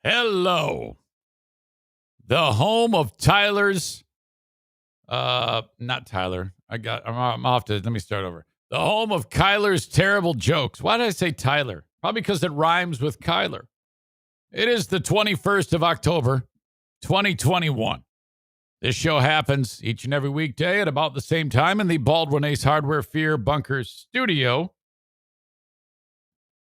Hello. The home of Tyler's, not Tyler. I'm off to, let me start over. The home of Kyler's terrible jokes. Why did I say Tyler? Probably because it rhymes with Kyler. It is the 21st of October, 2021. This show happens each and every weekday at about the same time in the Baldwin Ace Hardware Fear Bunker studio.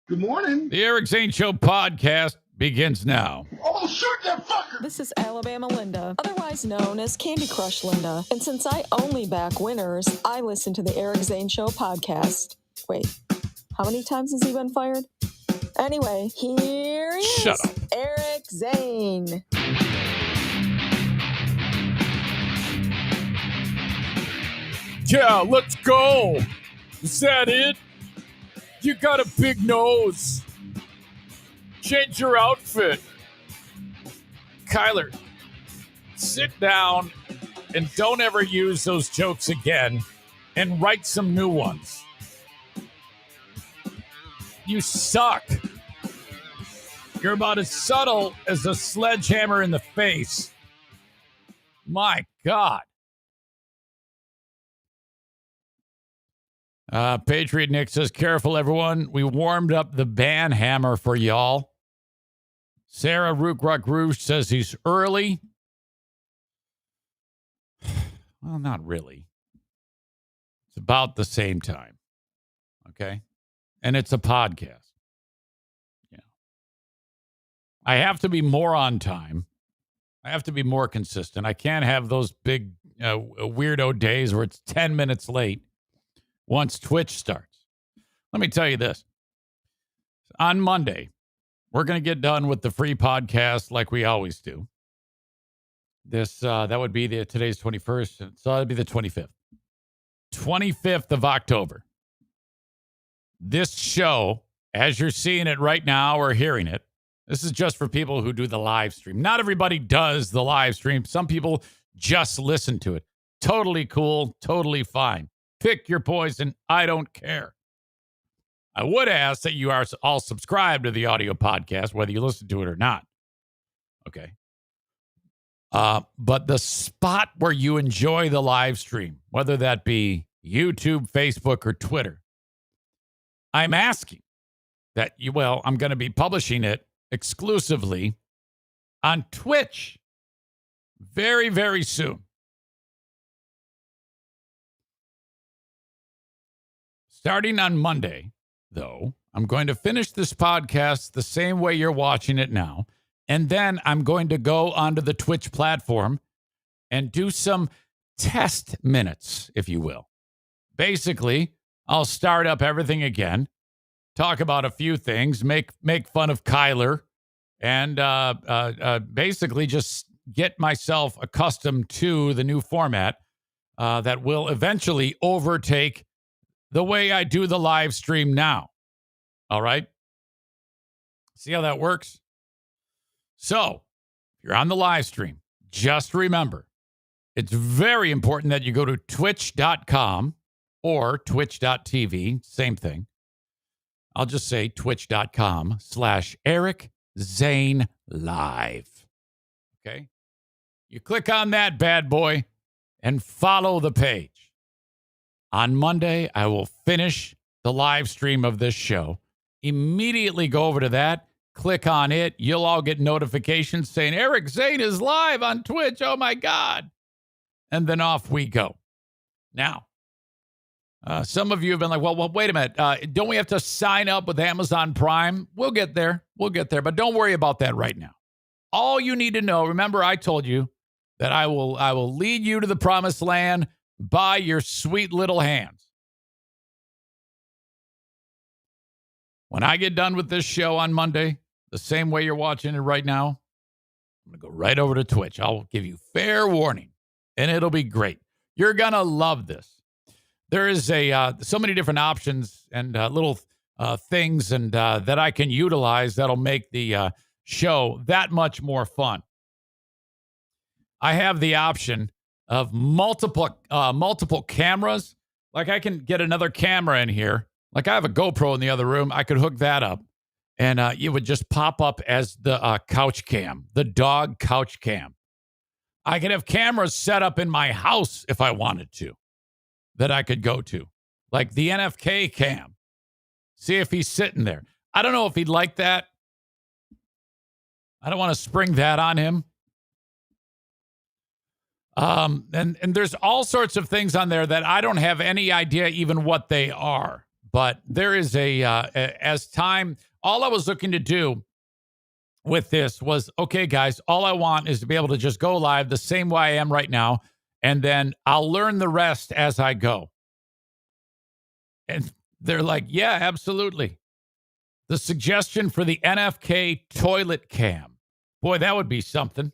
Good morning. The Eric Zane Show podcast begins now. Oh, shoot that fucker! This is Alabama Linda, otherwise known as Candy Crush Linda. And since I only back winners, I listen to the Eric Zane Show podcast. Wait, how many times has he been fired? Anyway, here he Shut is, up. Eric Zane. Yeah, let's go. Is that it? You got a big nose. Change your outfit. Kyler, sit down and don't ever use those jokes again and write some new ones. You suck. You're about as subtle as a sledgehammer in the face. My God. Patriot Nick says, careful, everyone. We warmed up the ban hammer for y'all. Sarah Rookruck Rouge says he's early. Well, not really. It's about the same time. Okay? And it's a podcast. Yeah. I have to be more on time. I have to be more consistent. I can't have those big weirdo days where it's 10 minutes late. Once Twitch starts. Let me tell you this. On Monday, we're going to get done with the free podcast like we always do. That would be today's 21st, so that'd be the 25th. 25th of October. This show, as you're seeing it right now or hearing it, this is just for people who do the live stream. Not everybody does the live stream. Some people just listen to it. Totally cool, totally fine. Pick your poison. I don't care. I would ask that you are all subscribed to the audio podcast, whether you listen to it or not. Okay. But the spot where you enjoy the live stream, whether that be YouTube, Facebook, or Twitter, I'm asking that I'm going to be publishing it exclusively on Twitch very, very soon. Starting on Monday, though, I'm going to finish this podcast the same way you're watching it now, and then I'm going to go onto the Twitch platform and do some test minutes, if you will. Basically, I'll start up everything again, talk about a few things, make fun of Kyler, and basically just get myself accustomed to the new format that will eventually overtake the way I do the live stream now. All right? See how that works? So, if you're on the live stream, just remember, it's very important that you go to twitch.com or twitch.tv, same thing. I'll just say twitch.com/Eric Zane Live. Okay? You click on that bad boy and follow the page. On Monday, I will finish the live stream of this show. Immediately go over to that, click on it. You'll all get notifications saying, Eric Zane is live on Twitch. Oh, my God. And then off we go. Now, some of you have been like, well, wait a minute. Don't we have to sign up with Amazon Prime? We'll get there. But don't worry about that right now. All you need to know, remember I told you that I will lead you to the promised land by your sweet little hands. When I get done with this show on Monday, the same way you're watching it right now, I'm going to go right over to Twitch. I'll give you fair warning, and it'll be great. You're going to love this. There is so many different options and little things and that I can utilize that'll make the show that much more fun. I have the option of multiple cameras. Like I can get another camera in here. Like I have a GoPro in the other room. I could hook that up And it would just pop up as the couch cam, the dog couch cam. I could have cameras set up in my house if I wanted to that I could go to, like the NFK cam. See if he's sitting there. I don't know if he'd like that. I don't want to spring that on him. And there's all sorts of things on there that I don't have any idea even what they are. But there is as time, all I was looking to do with this was, okay, guys, all I want is to be able to just go live the same way I am right now. And then I'll learn the rest as I go. And they're like, yeah, absolutely. The suggestion for the NFK toilet cam. Boy, that would be something.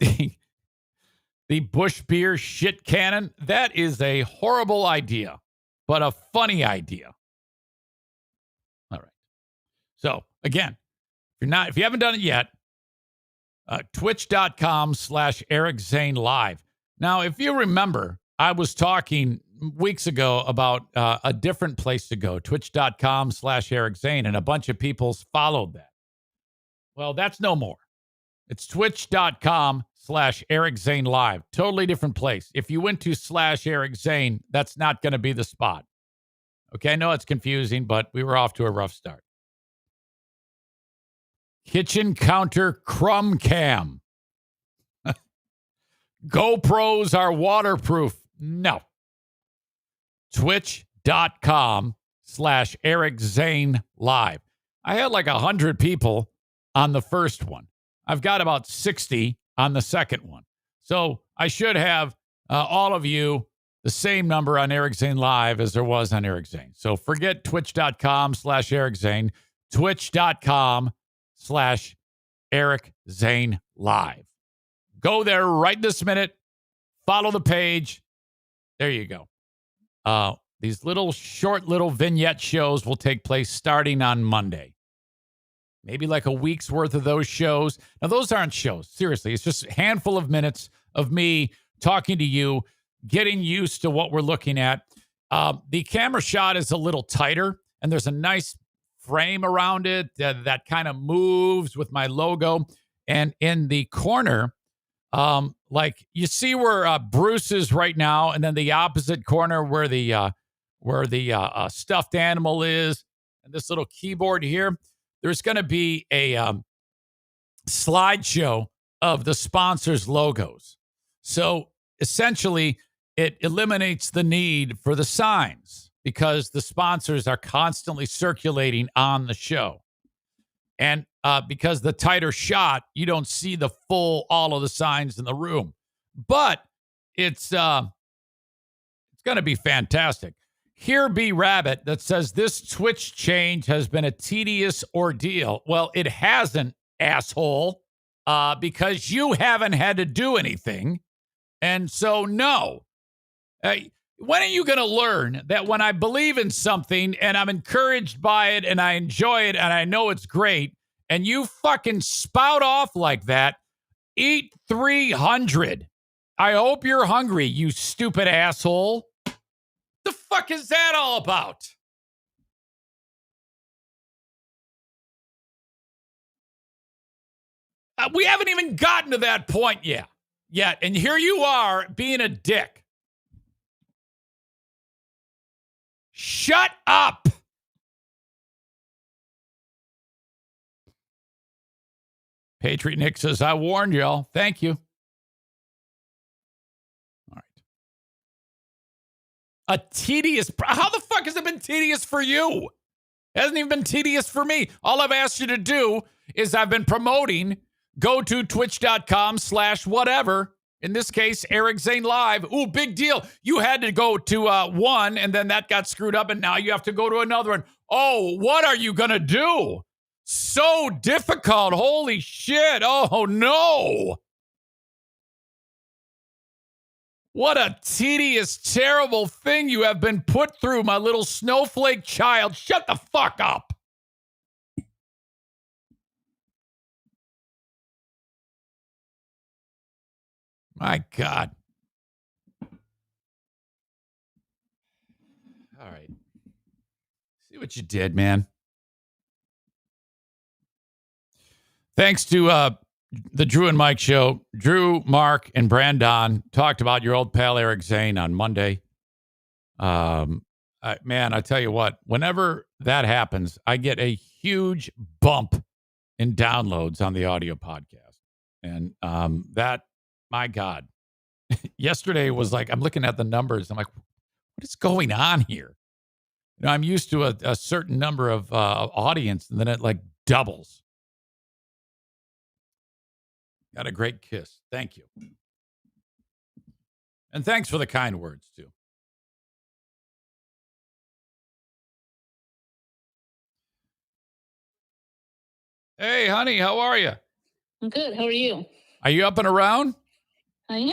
The Bush Beer shit cannon. That is a horrible idea, but a funny idea. All right. So again, if you haven't done it yet, twitch.com/Eric Zane live. Now, if you remember, I was talking weeks ago about a different place to go, twitch.com/Eric Zane, and a bunch of people followed that. Well, that's no more. It's twitch.com/Eric Zane live. Totally different place. If you went to /Eric Zane, that's not going to be the spot. Okay, I know it's confusing, but we were off to a rough start. Kitchen counter crumb cam. GoPros are waterproof. No. Twitch.com/Eric Zane live. I had like 100 people on the first one. I've got about 60 on the second one. So I should have all of you the same number on Eric Zane live as there was on Eric Zane. So forget twitch.com/Eric Zane, twitch.com/Eric Zane live. Go there right this minute. Follow the page. There you go. These short little vignette shows will take place starting on Monday. Maybe like a week's worth of those shows. Now, those aren't shows. Seriously, it's just a handful of minutes of me talking to you, getting used to what we're looking at. The camera shot is a little tighter, and there's a nice frame around it that kind of moves with my logo. And in the corner, like you see where Bruce is right now, and then the opposite corner where the stuffed animal is, and this little keyboard here, there's going to be a slideshow of the sponsors' logos. So essentially, it eliminates the need for the signs because the sponsors are constantly circulating on the show. And because the tighter shot, you don't see all of the signs in the room. But it's going to be fantastic. Here be Rabbit that says this Twitch change has been a tedious ordeal. Well, it hasn't, asshole, because you haven't had to do anything. And so, no. When are you going to learn that when I believe in something and I'm encouraged by it and I enjoy it and I know it's great, and you fucking spout off like that, eat 300. I hope you're hungry, you stupid asshole. The fuck is that all about? We haven't even gotten to that point yet. And here you are being a dick. Shut up. Patriot Nick says, I warned y'all. Thank you. All right. A tedious. How the fuck has it been tedious for you? It hasn't even been tedious for me. All I've asked you to do is I've been promoting. Go to twitch.com/whatever. In this case, Eric Zane Live. Ooh, big deal. You had to go to one, and then that got screwed up, and now you have to go to another one. Oh, what are you going to do? So difficult. Holy shit. Oh, no. What a tedious, terrible thing you have been put through, my little snowflake child. Shut the fuck up. My God. All right. See what you did, man. Thanks to the Drew and Mike show. Drew, Mark, and Brandon talked about your old pal Eric Zane on Monday. Man, I tell you what, whenever that happens, I get a huge bump in downloads on the audio podcast. And that, my God, yesterday was like, I'm looking at the numbers. I'm like, what is going on here? You know, I'm used to a certain number of audience, and then it like doubles. Got a great kiss. Thank you. And thanks for the kind words, too. Hey, honey, how are you? I'm good. How are you? Are you up and around? I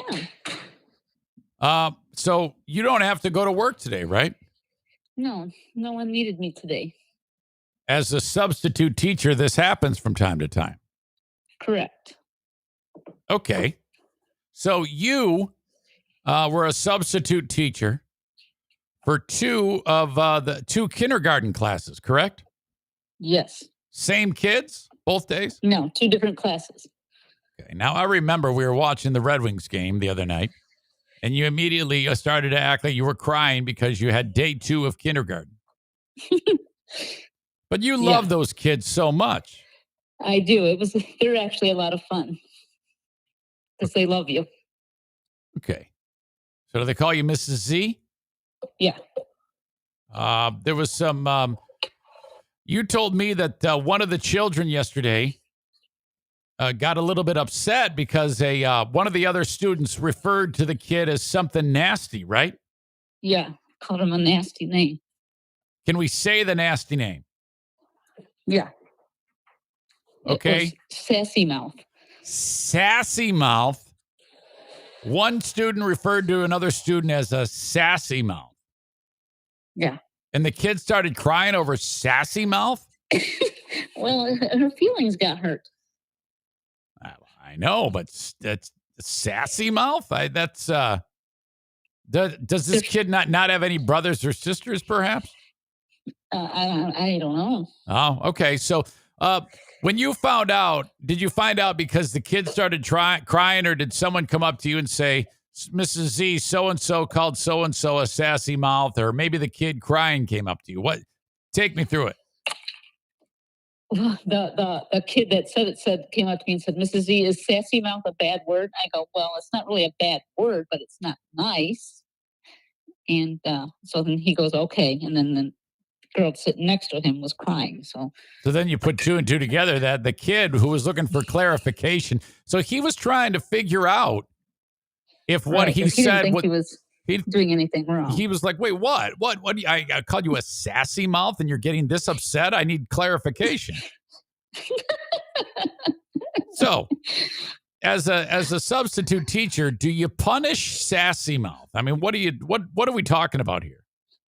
am. So you don't have to go to work today, right? No one needed me today. As a substitute teacher, this happens from time to time. Correct. Okay. So you were a substitute teacher for two of the two kindergarten classes, correct? Yes. Same kids, both days? No, two different classes. Okay. Now, I remember we were watching the Red Wings game the other night, and you immediately started to act like you were crying because you had day 2 of kindergarten. But you love those kids so much. I do. They're actually a lot of fun because they love you. Okay. So do they call you Mrs. Z? Yeah. There was some, you told me that one of the children yesterday got a little bit upset because one of the other students referred to the kid as something nasty, right? Yeah. Called him a nasty name. Can we say the nasty name? Yeah. Okay. Sassy mouth. Sassy mouth. One student referred to another student as a sassy mouth. Yeah. And the kid started crying over sassy mouth? Well, her feelings got hurt. I know, but that's sassy mouth? Does this kid not have any brothers or sisters, perhaps? I don't know. Oh, okay. So when you found out, did you find out because the kid started crying, or did someone come up to you and say, Mrs. Z, so-and-so called so-and-so a sassy mouth, or maybe the kid crying came up to you? What? Take me through it. The kid that said came up to me and said, Mrs. Z, is sassy mouth a bad word? I go, well, it's not really a bad word, but it's not nice. And so then he goes, okay. And then the girl sitting next to him was crying. So then you put 2 and 2 together, that the kid who was looking for clarification, so he was trying to figure out if what he said didn't think he was doing anything wrong. He was like, wait, what? What? I called you a sassy mouth and you're getting this upset? I need clarification. So, as a substitute teacher, do you punish sassy mouth? I mean, what are we talking about here?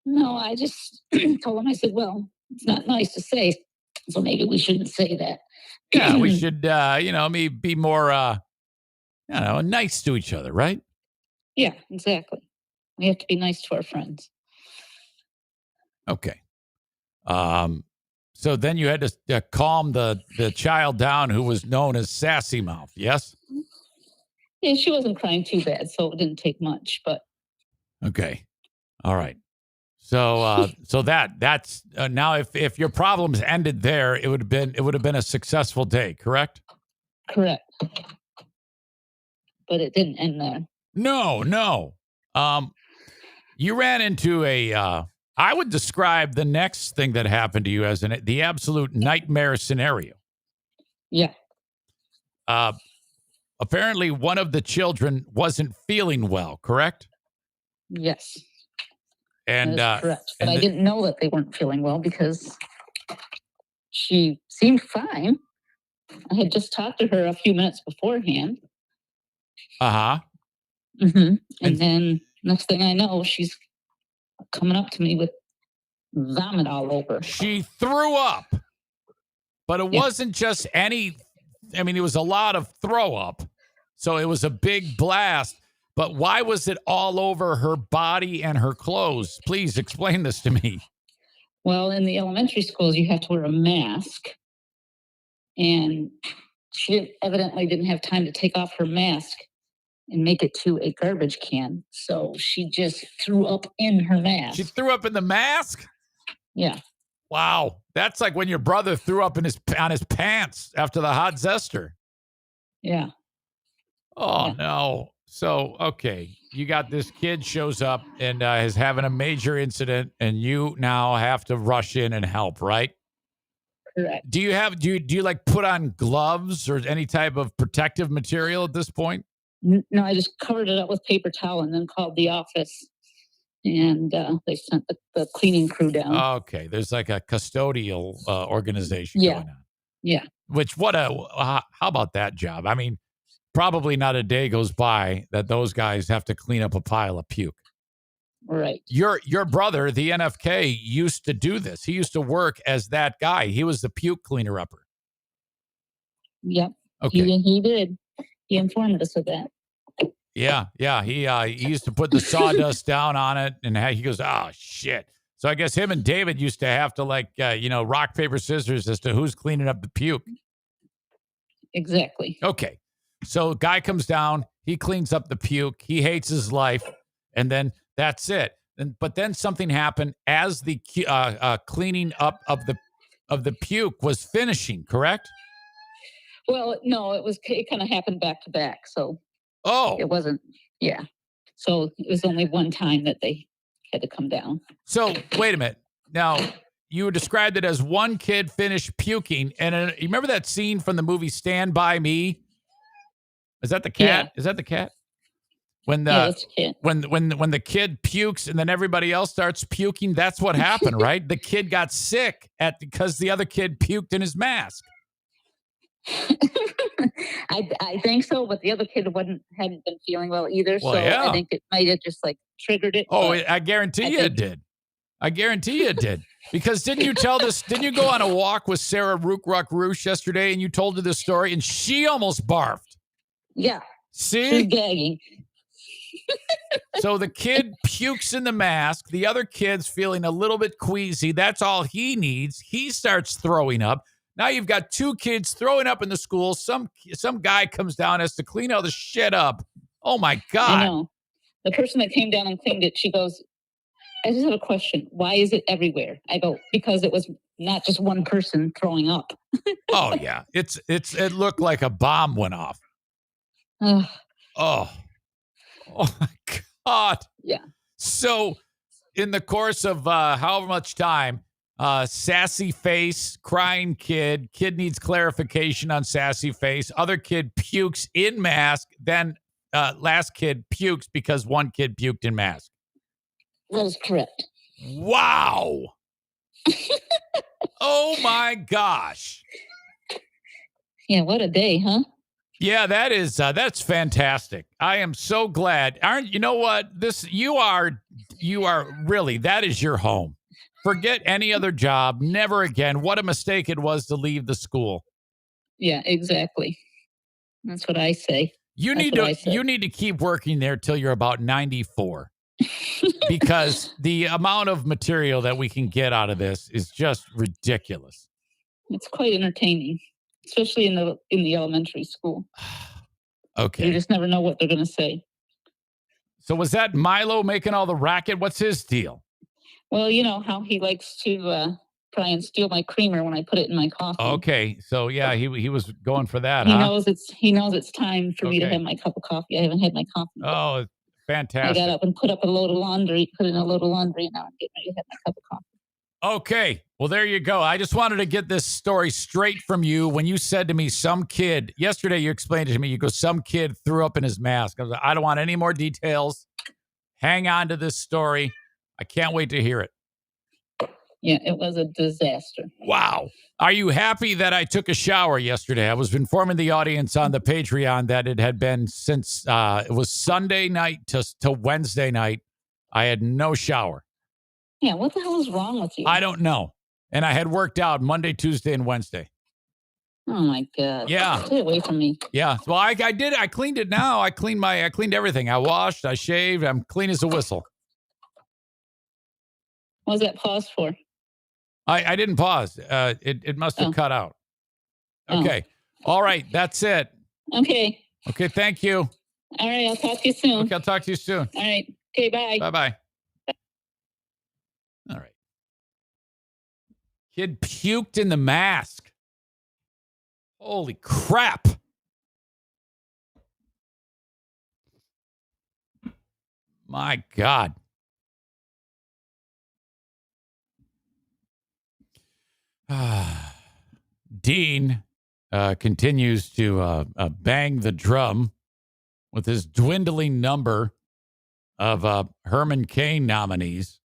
No, I just told him, I said, well, it's not nice to say, so maybe we shouldn't say that. Yeah, we should, be more, nice to each other, right? Yeah, exactly. We have to be nice to our friends. Okay. So then you had to calm the child down who was known as Sassy Mouth, yes? Yeah, she wasn't crying too bad, so it didn't take much, but. Okay. All right. So that's now if your problems ended there, it would have been a successful day, correct? Correct. But it didn't end there. No. You ran into I would describe the next thing that happened to you as the absolute nightmare scenario. Yeah. Apparently one of the children wasn't feeling well, correct? Yes. And that is correct. But I didn't know that they weren't feeling well because she seemed fine. I had just talked to her a few minutes beforehand. Uh-huh. Mm-hmm. And then next thing I know, she's coming up to me with vomit all over. She threw up. But it wasn't just it was a lot of throw up. So it was a big blast. But why was it all over her body and her clothes? Please explain this to me. Well, in the elementary schools, you have to wear a mask. And she evidently didn't have time to take off her mask and make it to a garbage can. So she just threw up in her mask. She threw up in the mask? Yeah. Wow. That's like when your brother threw up on his pants after the hot zester. Yeah. Oh, Yeah. no. So, okay. You got this kid shows up and is having a major incident, and you now have to rush in and help, right? Correct. Do you like put on gloves or any type of protective material at this point? No, I just covered it up with paper towel and then called the office, and they sent the cleaning crew down. Okay. There's like a custodial organization Yeah. going on. Yeah. Which, how about that job? I mean, probably not a day goes by that those guys have to clean up a pile of puke. Right. Your brother, the NFK, used to do this. He used to work as that guy. He was the puke cleaner upper. Yep. Okay. He did. He informed us of that. Yeah. He used to put the sawdust down on it, and he goes, "Oh shit." So I guess him and David used to have to rock, paper, scissors as to who's cleaning up the puke. Exactly. Okay. So guy comes down, he cleans up the puke, he hates his life, and then that's it. But then something happened as the cleaning up of the puke was finishing, correct? Well, no, it kind of happened back to back. So it wasn't, yeah. So it was only one time that they had to come down. So wait a minute. Now, you described it as one kid finished puking, and you remember that scene from the movie Stand By Me? Is that the cat? Yeah. Is that the cat? When that's the kid. When the kid pukes and then everybody else starts puking, that's what happened, right? The kid got sick because the other kid puked in his mask. I think so, but the other kid hadn't been feeling well either. Well, so yeah. I think it might have just triggered it. Oh, I guarantee you it did. I guarantee you it did. Because didn't you go on a walk with Sarah Rook-Ruck-Roosh yesterday and you told her this story and she almost barfed? Yeah. See? She's gagging. So the kid pukes in the mask. The other kid's feeling a little bit queasy. That's all he needs. He starts throwing up. Now you've got two kids throwing up in the school. Some guy comes down, has to clean all the shit up. Oh, my God. I know. The person that came down and cleaned it, she goes, I just have a question. Why is it everywhere? I go, because it was not just one person throwing up. Oh, yeah. It looked like a bomb went off. Oh, my God. Yeah. So in the course of however much time, sassy face, crying kid needs clarification on sassy face. Other kid pukes in mask. Then last kid pukes because one kid puked in mask. That is correct. Wow. Oh, my gosh. Yeah, what a day, huh? Yeah, that's fantastic. I am so glad. You know what? You are really, that is your home. Forget any other job. Never again. What a mistake it was to leave the school. Yeah, exactly. That's what I say. You need to keep working there till you're about 94. Because the amount of material that we can get out of this is just ridiculous. It's quite entertaining, especially in the elementary school. Okay. You just never know what they're going to say. So was that Milo making all the racket? What's his deal? Well, you know how he likes to try and steal my creamer when I put it in my coffee. Okay. So yeah, he was going for that, He huh? He knows it's time for me to have my cup of coffee. I haven't had my coffee. Oh, fantastic. I got up and put in a load of laundry, and now I'm getting ready to have my cup of coffee. Okay. Well, there you go. I just wanted to get this story straight from you. When you said to me, some kid, yesterday you explained it to me, you go, some kid threw up in his mask. I was like, I don't want any more details. Hang on to this story. I can't wait to hear it. Yeah, it was a disaster. Wow. Are you happy that I took a shower yesterday? I was informing the audience on the Patreon that it had been since it was Sunday night to Wednesday night. I had no shower. Yeah, what the hell is wrong with you? I don't know. And I had worked out Monday, Tuesday, and Wednesday. Oh, my God. Yeah. Stay away from me. Yeah. Well, I did. I cleaned it now. I cleaned everything. I washed. I shaved. I'm clean as a whistle. What was that pause for? I didn't pause. It must have cut out. Okay. All right, that's it. Okay. Okay, thank you. All right, I'll talk to you soon. Okay, I'll talk to you soon. All right. Okay, bye. Bye-bye. All right. Kid puked in the mask. Holy crap. My God. Dean continues to bang the drum with his dwindling number of Herman Cain nominees.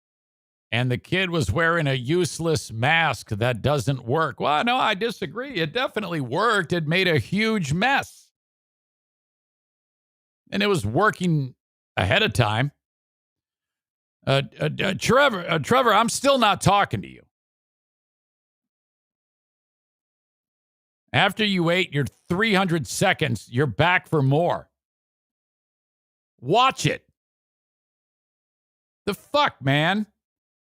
And the kid was wearing a useless mask that doesn't work. Well, no, I disagree. It definitely worked. It made a huge mess. And it was working ahead of time. Trevor, I'm still not talking to you. After you ate your 300 seconds, you're back for more. Watch it. The fuck, man?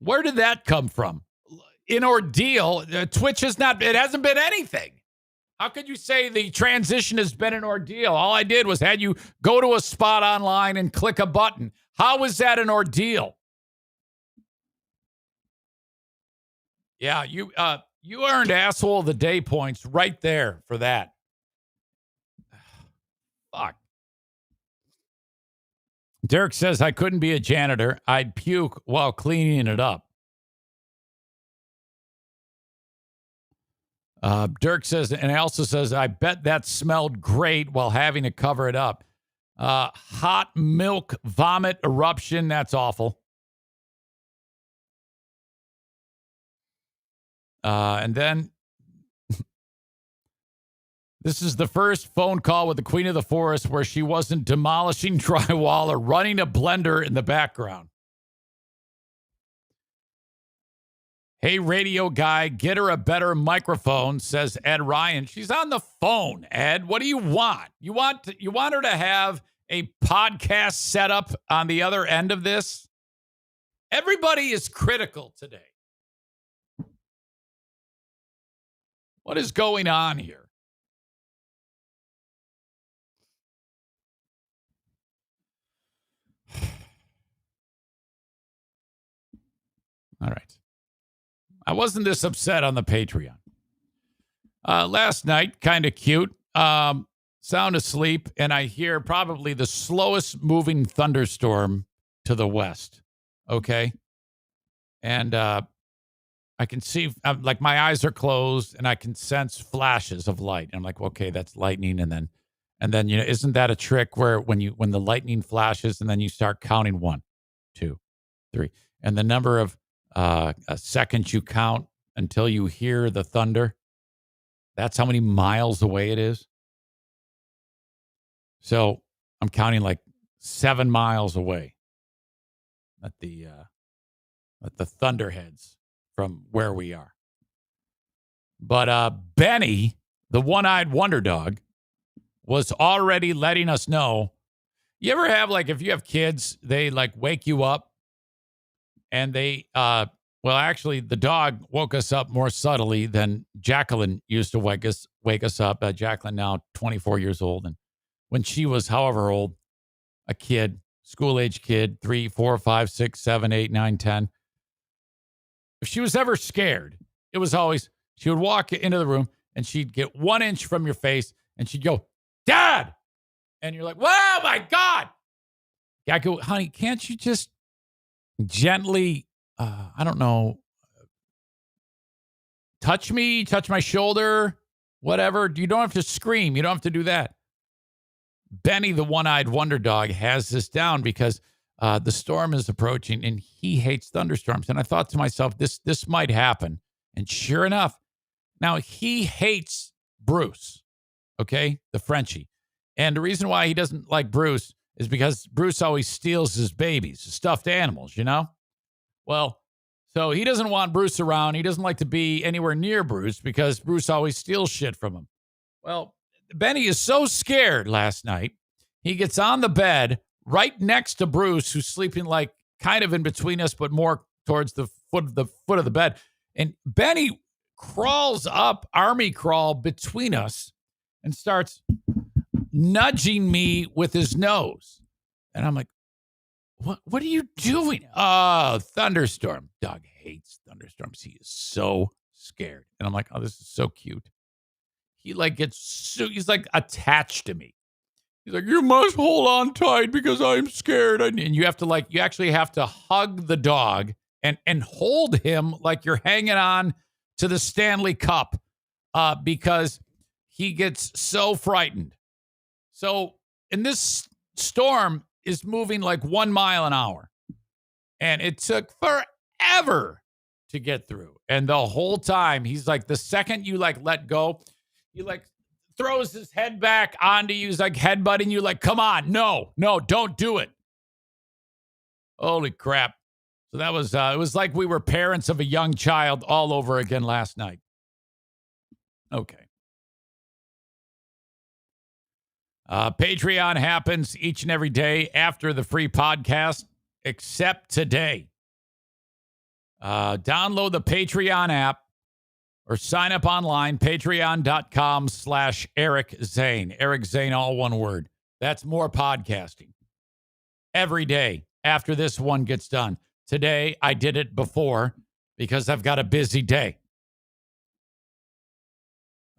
Where did that come from? An ordeal. Twitch it hasn't been anything. How could you say the transition has been an ordeal? All I did was had you go to a spot online and click a button. How is that an ordeal? Yeah, you earned asshole of the day points right there for that. Fuck. Derek says, I couldn't be a janitor. I'd puke while cleaning it up. Dirk says, and he also says, I bet that smelled great while having to cover it up. Hot milk vomit eruption. That's awful. And then this is the first phone call with the Queen of the Forest where she wasn't demolishing drywall or running a blender in the background. Hey, radio guy, get her a better microphone, says Ed Ryan. She's on the phone, Ed. What do you want? You want her to have a podcast set up on the other end of this? Everybody is critical today. What is going on here? All right. I wasn't this upset on the Patreon. Last night, kind of cute. Sound asleep, and I hear probably the slowest moving thunderstorm to the west. Okay? And I can see, like, my eyes are closed, and I can sense flashes of light. And I'm like, okay, that's lightning. And then isn't that a trick where when the lightning flashes, and then you start counting 1, 2, 3, and the number of seconds you count until you hear the thunder. That's how many miles away it is. So I'm counting like 7 miles away at the thunderheads from where we are. But Benny, the one-eyed wonder dog, was already letting us know. You ever have, like, if you have kids, they like wake you up and they, actually the dog woke us up more subtly than Jacqueline used to wake us up. Jacqueline now 24 years old. And when she was however old, a kid, school-age kid, 3, 4, 5, 6, 7, 8, 9, 10. If she was ever scared, it was always, she would walk into the room and she'd get 1 inch from your face and she'd go, Dad! And you're like, whoa, my God! I go, honey, can't you just gently, I don't know, touch my shoulder, whatever. You don't have to scream. You don't have to do that. Benny, the one-eyed wonder dog, has this down because the storm is approaching and he hates thunderstorms. And I thought to myself, this might happen. And sure enough, now he hates Bruce, okay, the Frenchie. And the reason why he doesn't like Bruce is because Bruce always steals his babies, stuffed animals, Well, so he doesn't want Bruce around. He doesn't like to be anywhere near Bruce because Bruce always steals shit from him. Well, Benny is so scared last night. He gets on the bed right next to Bruce, who's sleeping like kind of in between us, but more towards the foot of the bed. And Benny crawls up, army crawl between us and starts nudging me with his nose. And I'm like, what are you doing? Oh, thunderstorm. Doug hates thunderstorms. He is so scared. And I'm like, oh, this is so cute. He like he's like attached to me. He's like, you must hold on tight because I'm scared. And you have to you actually have to hug the dog and hold him like you're hanging on to the Stanley Cup because he gets so frightened. So, and this storm is moving like 1 mile an hour. And it took forever to get through. And the whole time, he's like, the second you let go, he throws his head back onto you. He's like headbutting you, like, come on, no, don't do it. Holy crap. So that was, it was like we were parents of a young child all over again last night. Okay. Patreon happens each and every day after the free podcast, except today. Download the Patreon app or sign up online, patreon.com/Eric Zane. Eric Zane, all one word. That's more podcasting. Every day after this one gets done. Today, I did it before because I've got a busy day.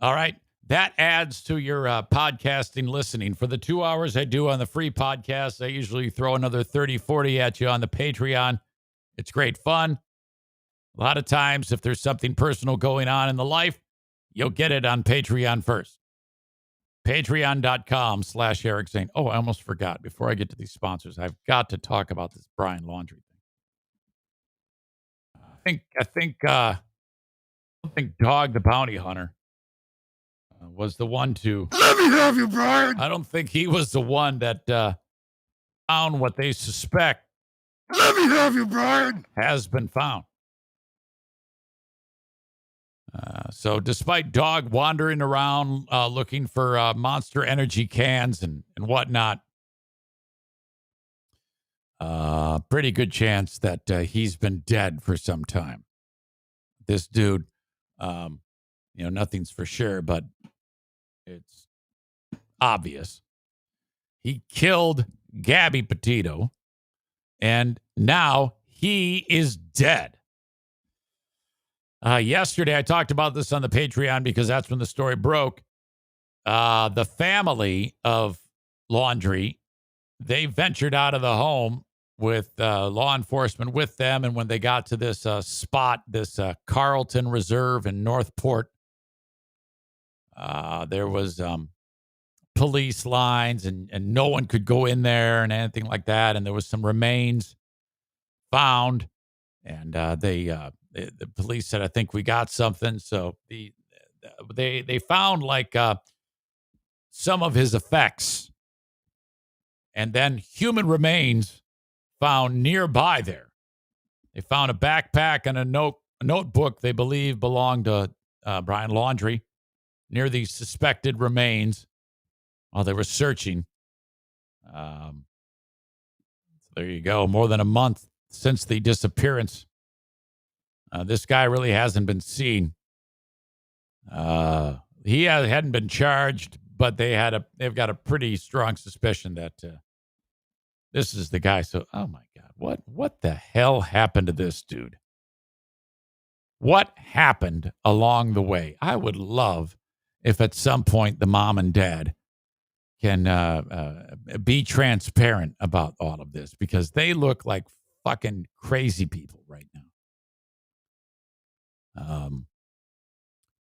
All right. That adds to your podcasting listening. For the 2 hours I do on the free podcast, I usually throw another 30, 40 at you on the Patreon. It's great fun. A lot of times, if there's something personal going on in the life, you'll get it on Patreon first. Patreon.com/Eric Zane. Oh, I almost forgot. Before I get to these sponsors, I've got to talk about this Brian Laundrie thing. I think Dog the Bounty Hunter was the one to... Let me have you, Brian. I don't think he was the one that found what they suspect. Let me have you, Brian. Has been found. So despite Dog wandering around looking for Monster Energy cans and whatnot, pretty good chance that he's been dead for some time. This dude, nothing's for sure, but it's obvious. He killed Gabby Petito, and now he is dead. Yesterday, I talked about this on the Patreon because that's when the story broke. The family of Laundrie, they ventured out of the home with law enforcement with them. And when they got to this spot, this Carlton Reserve in Northport, there was police lines and no one could go in there and anything like that. And there was some remains found. And the police said, I think we got something. So they found some of his effects, and then human remains found nearby there. They found a backpack and a notebook they believe belonged to Brian Laundrie near the suspected remains while they were searching. So there you go. More than a month since the disappearance. This guy really hasn't been seen. He hadn't been charged, but they've got a pretty strong suspicion that this is the guy. So, oh my God, what the hell happened to this dude? What happened along the way? I would love if at some point the mom and dad can be transparent about all of this, because they look like fucking crazy people right now.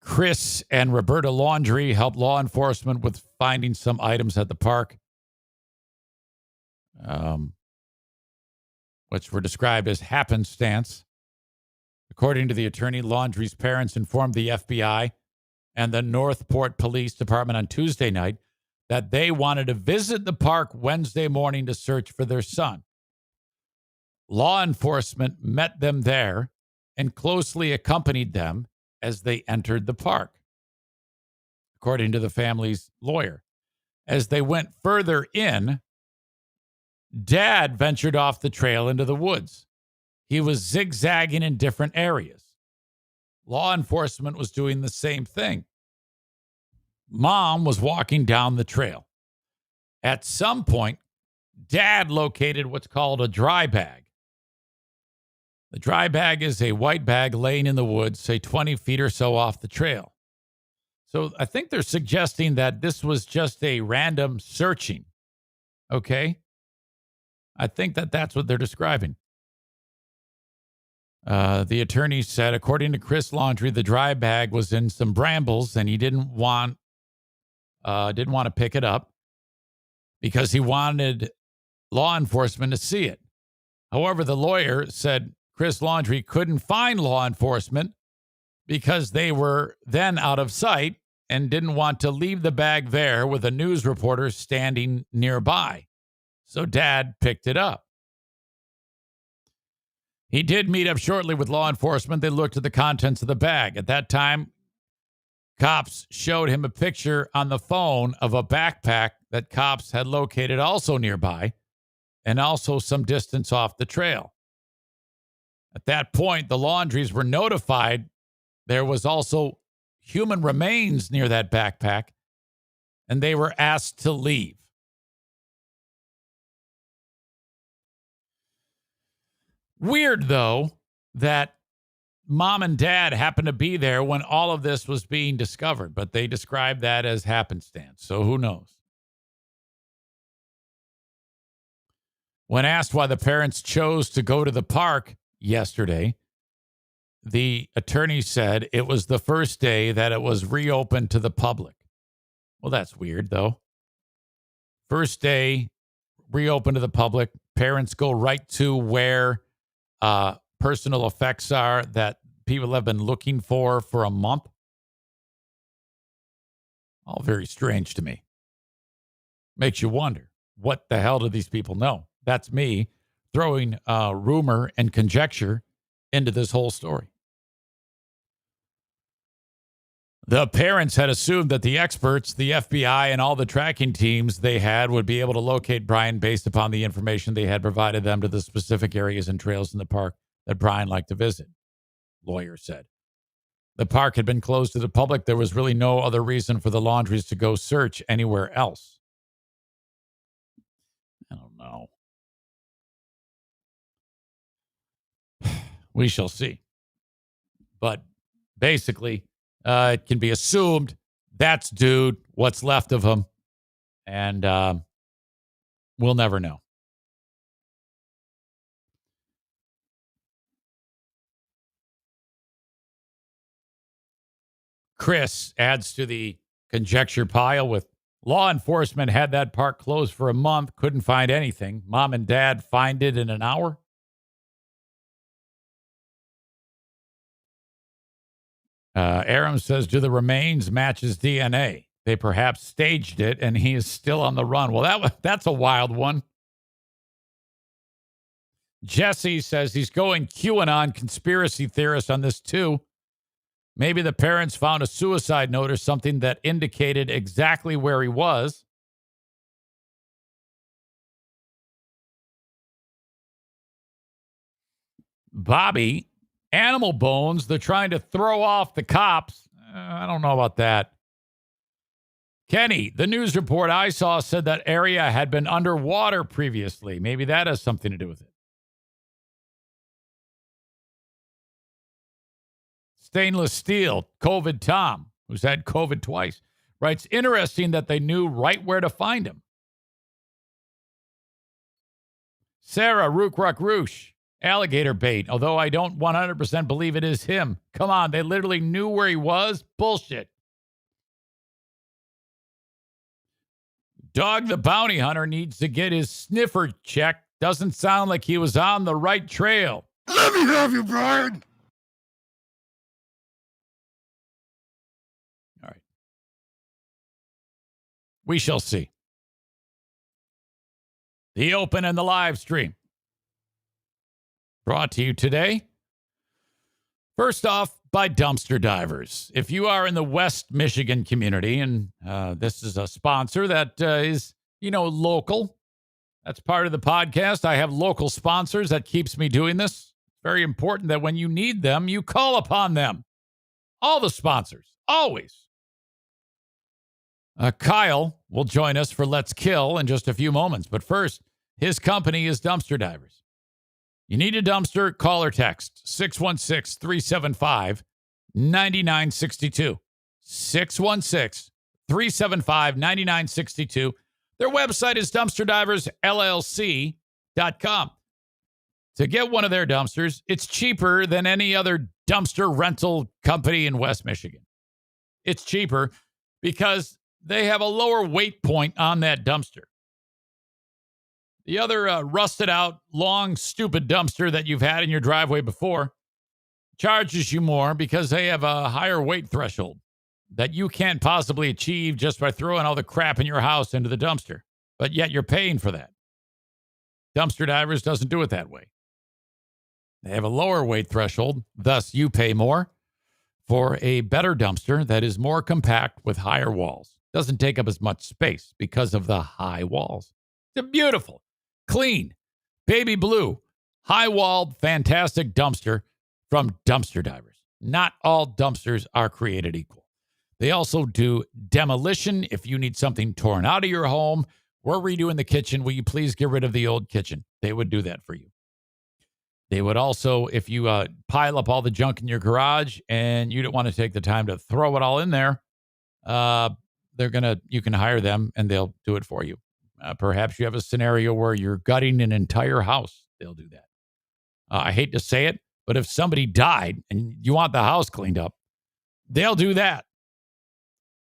Chris and Roberta Laundrie helped law enforcement with finding some items at the park, which were described as happenstance. According to the attorney, Laundrie's parents informed the FBI and the Northport Police Department on Tuesday night that they wanted to visit the park Wednesday morning to search for their son. Law enforcement met them there and closely accompanied them as they entered the park, according to the family's lawyer. As they went further in, Dad ventured off the trail into the woods. He was zigzagging in different areas. Law enforcement was doing the same thing. Mom was walking down the trail. At some point, Dad located what's called a dry bag. The dry bag is a white bag laying in the woods, say 20 feet or so off the trail. So I think they're suggesting that this was just a random searching. Okay? I think that that's what they're describing. The attorney said, according to Chris Laundrie, the dry bag was in some brambles and he didn't want to pick it up because he wanted law enforcement to see it. However, the lawyer said Chris Laundrie couldn't find law enforcement because they were then out of sight and didn't want to leave the bag there with a news reporter standing nearby. So Dad picked it up. He did meet up shortly with law enforcement. They looked at the contents of the bag. At that time, cops showed him a picture on the phone of a backpack that cops had located also nearby and also some distance off the trail. At that point, the Laundries were notified there was also human remains near that backpack, and they were asked to leave. Weird, though, that Mom and Dad happened to be there when all of this was being discovered, but they described that as happenstance, so who knows? When asked why the parents chose to go to the park yesterday, the attorney said it was the first day that it was reopened to the public. Well, that's weird, though. First day, reopened to the public. Parents go right to where personal effects are that people have been looking for a month. All very strange to me. Makes you wonder, what the hell do these people know? That's me throwing rumor and conjecture into this whole story. The parents had assumed that the experts, the FBI, and all the tracking teams they had would be able to locate Brian based upon the information they had provided them to the specific areas and trails in the park that Brian liked to visit, lawyer said. The park had been closed to the public. There was really no other reason for the Laundries to go search anywhere else. I don't know. We shall see. But basically, it can be assumed that's dude, what's left of him, and we'll never know. Chris adds to the conjecture pile with law enforcement had that park closed for a month, couldn't find anything. Mom and Dad find it in an hour. Aram says, do the remains match his DNA? They perhaps staged it and he is still on the run. Well, that's a wild one. Jesse says he's going QAnon conspiracy theorist on this too. Maybe the parents found a suicide note or something that indicated exactly where he was. Bobby, animal bones, they're trying to throw off the cops. I don't know about that. Kenny, the news report I saw said that area had been underwater previously. Maybe that has something to do with it. Stainless Steel, COVID Tom, who's had COVID twice, writes, interesting that they knew right where to find him. Sarah, Rook Ruck Roosh, alligator bait, although I don't 100% believe it is him. Come on, they literally knew where he was? Bullshit. Dog the bounty hunter needs to get his sniffer checked. Doesn't sound like he was on the right trail. Let me have you, Brian. All right. We shall see. The open and the live stream. Brought to you today, first off, by Dumpster Divers. If you are in the West Michigan community, and this is a sponsor that is, local. That's part of the podcast. I have local sponsors. That keeps me doing this. It's very important that when you need them, you call upon them. All the sponsors, always. Kyle will join us for Let's Kill in just a few moments. But first, his company is Dumpster Divers. You need a dumpster? Call or text 616-375-9962. 616-375-9962. Their website is dumpsterdiversllc.com. To get one of their dumpsters, it's cheaper than any other dumpster rental company in West Michigan. It's cheaper because they have a lower weight point on that dumpster. The other rusted out, long, stupid dumpster that you've had in your driveway before charges you more because they have a higher weight threshold that you can't possibly achieve just by throwing all the crap in your house into the dumpster. But yet you're paying for that. Dumpster Divers doesn't do it that way. They have a lower weight threshold, thus you pay more for a better dumpster that is more compact with higher walls. Doesn't take up as much space because of the high walls. It's a beautiful, clean, baby blue, high-walled, fantastic dumpster from Dumpster Divers. Not all dumpsters are created equal. They also do demolition if you need something torn out of your home. We're redoing the kitchen. Will you please get rid of the old kitchen? They would do that for you. They would also, if you pile up all the junk in your garage and you don't want to take the time to throw it all in there, you can hire them and they'll do it for you. Perhaps you have a scenario where you're gutting an entire house. They'll do that. I hate to say it, but if somebody died and you want the house cleaned up, they'll do that.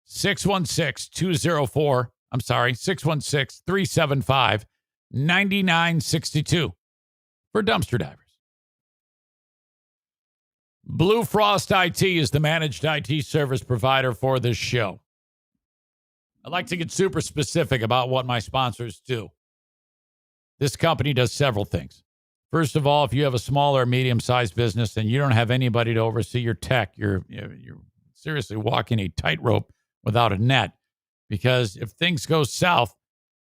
616-375-9962 for Dumpster Divers. Blue Frost IT is the managed IT service provider for this show. I like to get super specific about what my sponsors do. This company does several things. First of all, if you have a small or medium-sized business and you don't have anybody to oversee your tech, you're seriously walking a tightrope without a net, because if things go south,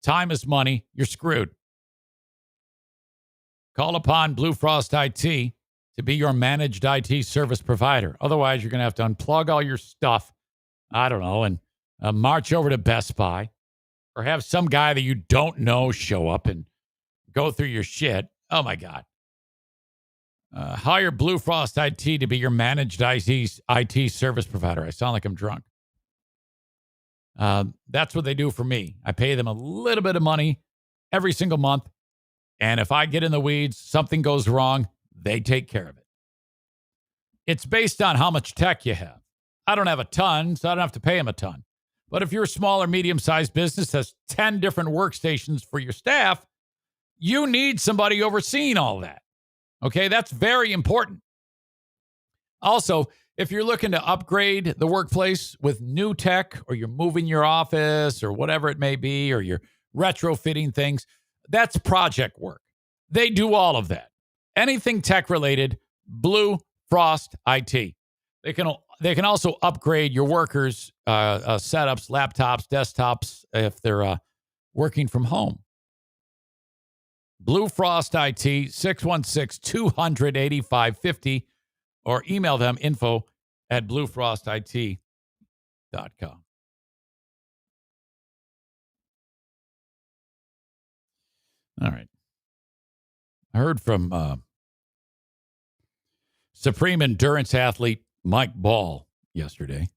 time is money, you're screwed. Call upon Blue Frost IT to be your managed IT service provider. Otherwise, you're going to have to unplug all your stuff, and march over to Best Buy, or have some guy that you don't know show up and go through your shit. Oh, my God. Hire Blue Frost IT to be your managed IT service provider. I sound like I'm drunk. That's what they do for me. I pay them a little bit of money every single month. And if I get in the weeds, something goes wrong, they take care of it. It's based on how much tech you have. I don't have a ton, so I don't have to pay them a ton. But if you're a small or medium-sized business that's 10 different workstations for your staff, you need somebody overseeing all that. Okay, that's very important. Also, if you're looking to upgrade the workplace with new tech, or you're moving your office or whatever it may be, or you're retrofitting things, that's project work. They do all of that. Anything tech-related, Blue Frost IT. They can also upgrade your workers' setups, laptops, desktops, if they're working from home. Blue Frost IT, 616-200-8550, or email them info@bluefrostit.com. All right. I heard from Supreme Endurance athlete Mike Ball yesterday.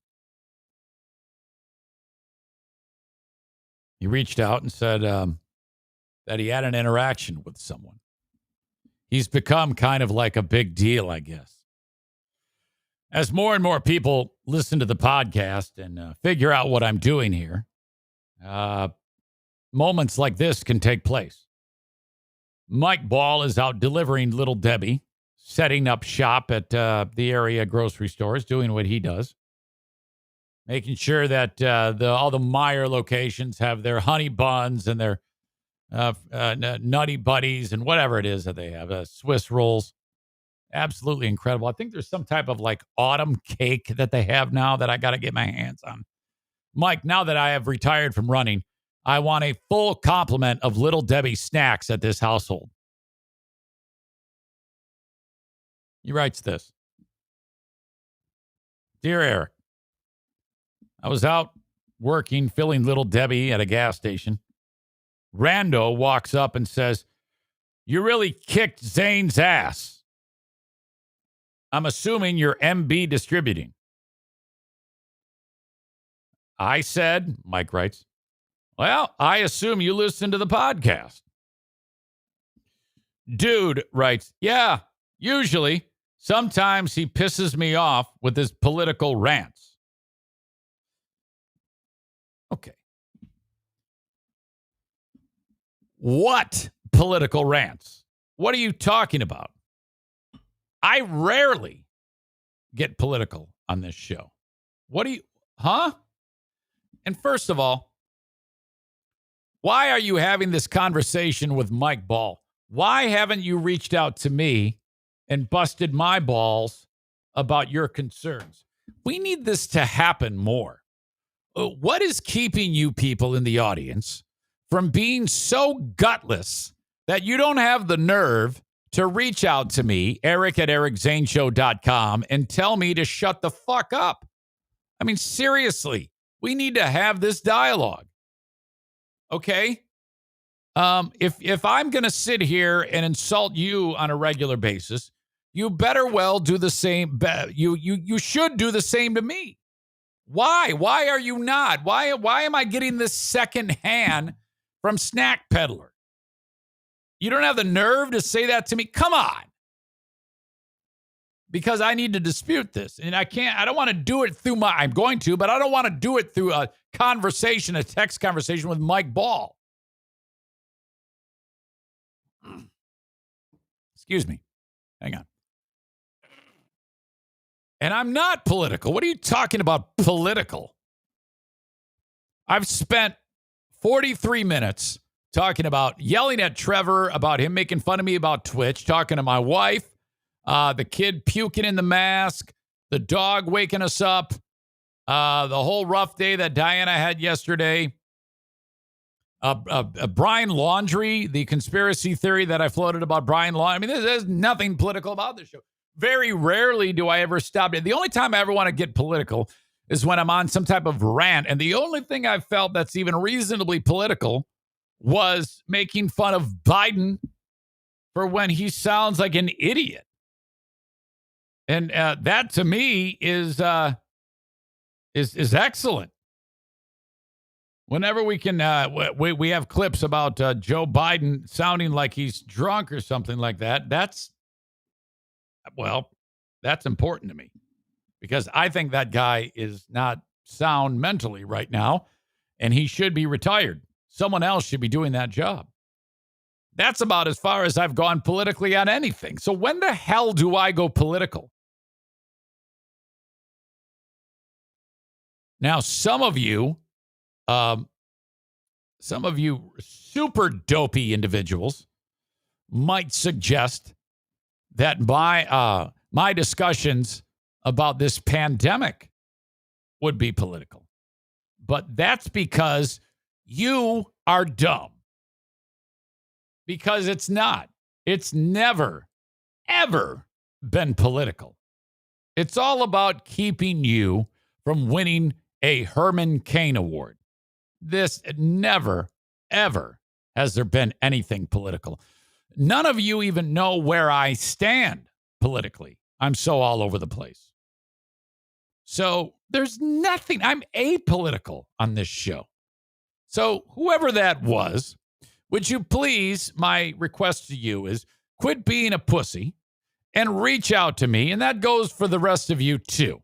He reached out and said that he had an interaction with someone. He's become kind of like a big deal, I guess. As more and more people listen to the podcast and figure out what I'm doing here, moments like this can take place. Mike Ball is out delivering Little Debbie, setting up shop at the area grocery stores, doing what he does, making sure that all the Meijer locations have their honey buns and their nutty buddies and whatever it is that they have, Swiss rolls. Absolutely incredible. I think there's some type of like autumn cake that they have now that I got to get my hands on. Mike, now that I have retired from running, I want a full complement of Little Debbie snacks at this household. He writes this. Dear Eric, I was out working, filling Little Debbie at a gas station. Rando walks up and says, "You really kicked Zane's ass. I'm assuming you're MB Distributing." I said, Mike writes, "Well, I assume you listen to the podcast." Dude writes, "Yeah, usually. Sometimes he pisses me off with his political rants." Okay. What political rants? What are you talking about? I rarely get political on this show. What do you, huh? And first of all, why are you having this conversation with Mike Ball? Why haven't you reached out to me and busted my balls about your concerns? We need this to happen more. What is keeping you people in the audience from being so gutless that you don't have the nerve to reach out to me, Eric at ericzaneshow.com, and tell me to shut the fuck up? I mean, seriously, we need to have this dialogue. Okay? If I'm going to sit here and insult you on a regular basis, you better well do the same. You should do the same to me. Why? Why are you not? Why am I getting this second hand from Snack Peddler? You don't have the nerve to say that to me? Come on. Because I need to dispute this. And I don't want to do it through I'm going to, but I don't want to do it through a conversation, a text conversation with Mike Ball. Excuse me. Hang on. And I'm not political. What are you talking about political? I've spent 43 minutes talking about yelling at Trevor about him making fun of me about Twitch, talking to my wife, the kid puking in the mask, the dog waking us up, the whole rough day that Diana had yesterday, Brian Laundrie, the conspiracy theory that I floated about Brian Laundrie. I mean, there's nothing political about this show. Very rarely do I ever stop it. The only time I ever want to get political is when I'm on some type of rant. And the only thing I've felt that's even reasonably political was making fun of Biden for when he sounds like an idiot. And that to me is excellent. Whenever we can, we have clips about Joe Biden sounding like he's drunk or something like that. That's important to me because I think that guy is not sound mentally right now, and he should be retired. Someone else should be doing that job. That's about as far as I've gone politically on anything. So when the hell do I go political? Now, some of you super dopey individuals might suggest that my discussions about this pandemic would be political. But that's because you are dumb. Because it's not. It's never, ever been political. It's all about keeping you from winning a Herman Cain Award. This never, ever has there been anything political. None of you even know where I stand politically. I'm so all over the place. So there's nothing. I'm apolitical on this show. So whoever that was, would you please, my request to you is quit being a pussy and reach out to me. And that goes for the rest of you too.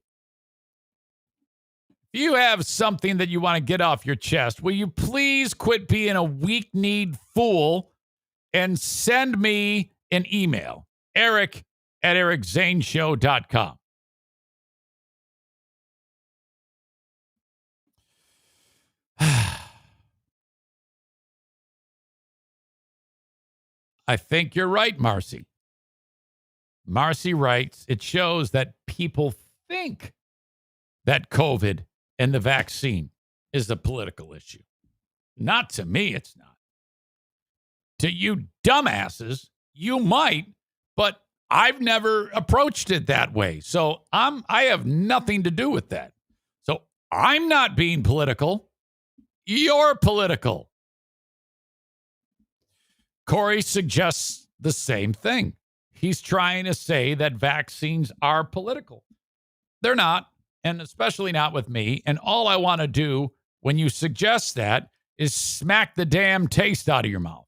If you have something that you want to get off your chest, will you please quit being a weak-kneed fool and send me an email, Eric at ericzaneshow.com. I think you're right, Marcy. Marcy writes, it shows that people think that COVID and the vaccine is a political issue. Not to me, it's not. To you dumbasses, you might, but I've never approached it that way. So I have nothing to do with that. So I'm not being political. you're political. Corey suggests the same thing. He's trying to say that vaccines are political. They're not, and especially not with me. And all I want to do when you suggest that is smack the damn taste out of your mouth.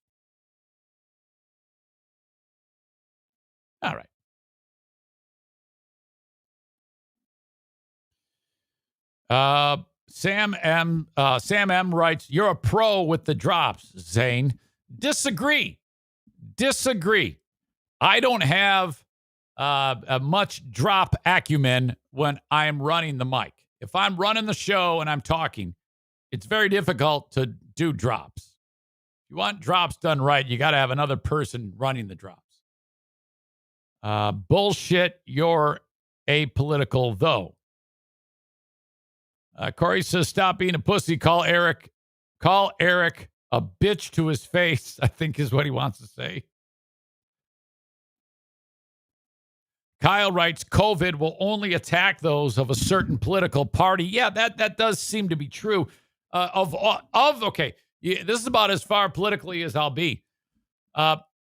All right. Sam M writes, "You're a pro with the drops, Zane." Disagree. I don't have a much drop acumen when I'm running the mic. If I'm running the show and I'm talking, it's very difficult to do drops. If you want drops done right, you got to have another person running the drops. Bullshit, you're apolitical, though. Corey says, "Stop being a pussy. Call Eric a bitch to his face," I think is what he wants to say. Kyle writes, "COVID will only attack those of a certain political party." Yeah, that does seem to be true. Okay, yeah, this is about as far politically as I'll be.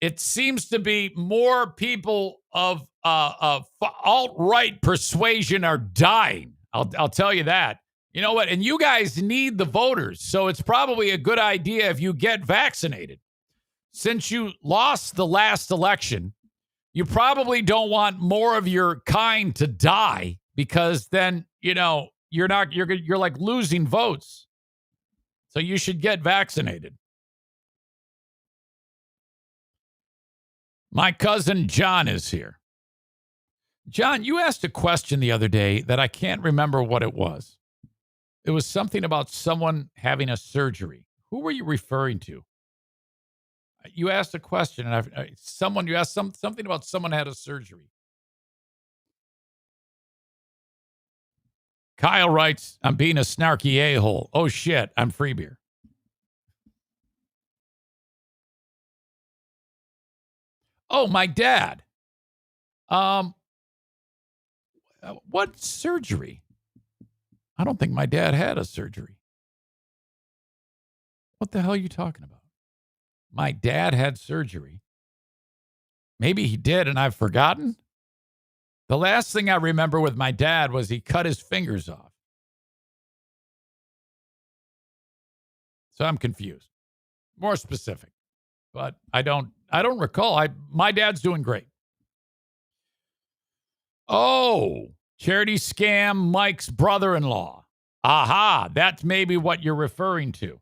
It seems to be more people of alt-right persuasion are dying. I'll tell you that. You know what? And you guys need the voters, so it's probably a good idea if you get vaccinated. Since you lost the last election, you probably don't want more of your kind to die, because then, you're like losing votes. So you should get vaccinated. My cousin John is here. John, you asked a question the other day that I can't remember what it was. It was something about someone having a surgery. Who were you referring to? You asked a question, and you asked something about someone had a surgery. Kyle writes, "I'm being a snarky a-hole. Oh shit, I'm free beer." Oh, my dad. What surgery? I don't think my dad had a surgery. What the hell are you talking about? My dad had surgery. Maybe he did and I've forgotten. The last thing I remember with my dad was he cut his fingers off. So I'm confused. More specific. But I don't recall. My dad's doing great. Oh, charity scam Mike's brother-in-law. Aha, that's maybe what you're referring to.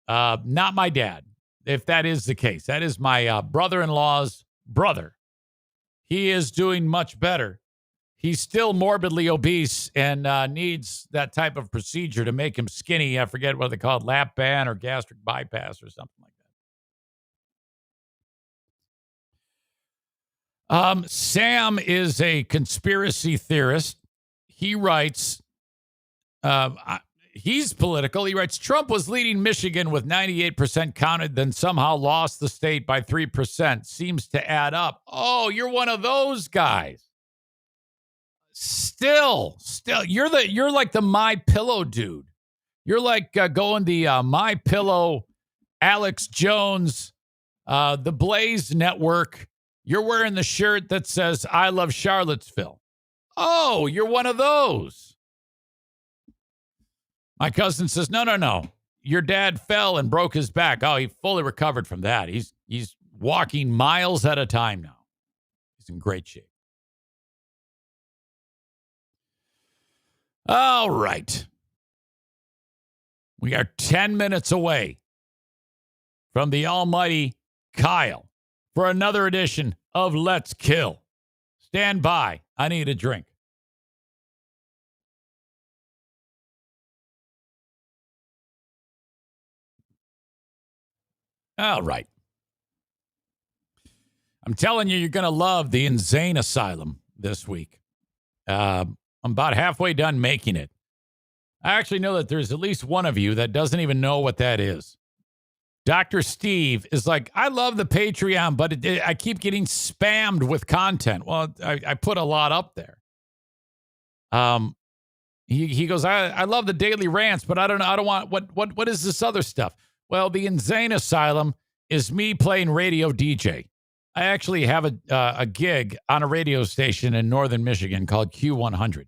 Not my dad, if that is the case. That is my brother-in-law's brother. He is doing much better. He's still morbidly obese and needs that type of procedure to make him skinny. I forget what they call it, lap band or gastric bypass or something like that. Sam is a conspiracy theorist. He writes, he's political. He writes, "Trump was leading Michigan with 98% counted, then somehow lost the state by 3%. Seems to add up." Oh, you're one of those guys. Still, you're like the My Pillow dude. You're like going the My Pillow, Alex Jones, the Blaze Network. You're wearing the shirt that says "I love Charlottesville." Oh, you're one of those. My cousin says, no. Your dad fell and broke his back. Oh, he fully recovered from that. He's walking miles at a time now. He's in great shape. All right. We are 10 minutes away from the almighty Kyle for another edition of Let's Kill. Stand by. I need a drink. All right. I'm telling you're going to love the Insane Asylum this week. I'm about halfway done making it. I actually know that there's at least one of you that doesn't even know what that is. Dr. Steve is like, "I love the Patreon, but I keep getting spammed with content." Well, I put a lot up there. He goes, I love the daily rants, but I don't want what is this other stuff? Well, the Insane Asylum is me playing radio DJ. I actually have a gig on a radio station in northern Michigan called Q100.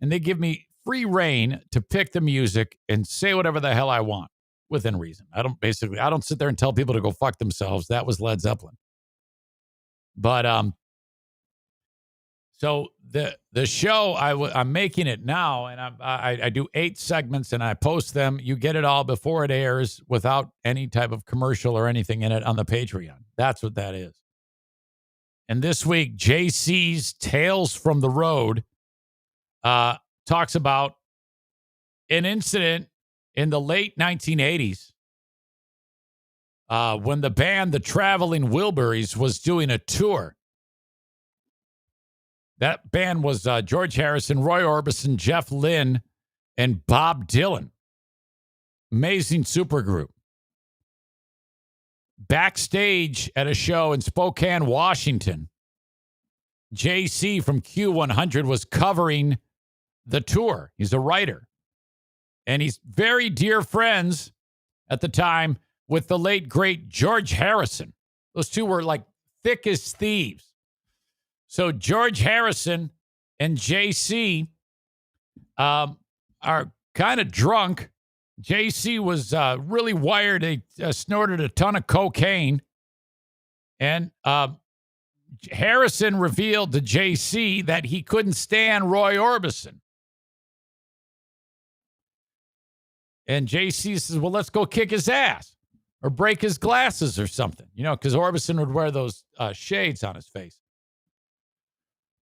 And they give me free reign to pick the music and say whatever the hell I want within reason. I don't sit there and tell people to go fuck themselves. That was Led Zeppelin. But so the show, I'm making it now, and I do 8 segments, and I post them. You get it all before it airs without any type of commercial or anything in it on the Patreon. That's what that is. And this week, JC's Tales from the Road talks about an incident in the late 1980s when the band the Traveling Wilburys was doing a tour. That band was George Harrison, Roy Orbison, Jeff Lynne, and Bob Dylan. Amazing supergroup. Backstage at a show in Spokane, Washington, JC from Q100 was covering the tour. He's a writer. And he's very dear friends at the time with the late, great George Harrison. Those two were like thick as thieves. So George Harrison and JC are kind of drunk. JC was really wired. He snorted a ton of cocaine. And Harrison revealed to JC that he couldn't stand Roy Orbison. And JC says, well, let's go kick his ass or break his glasses or something, because Orbison would wear those shades on his face.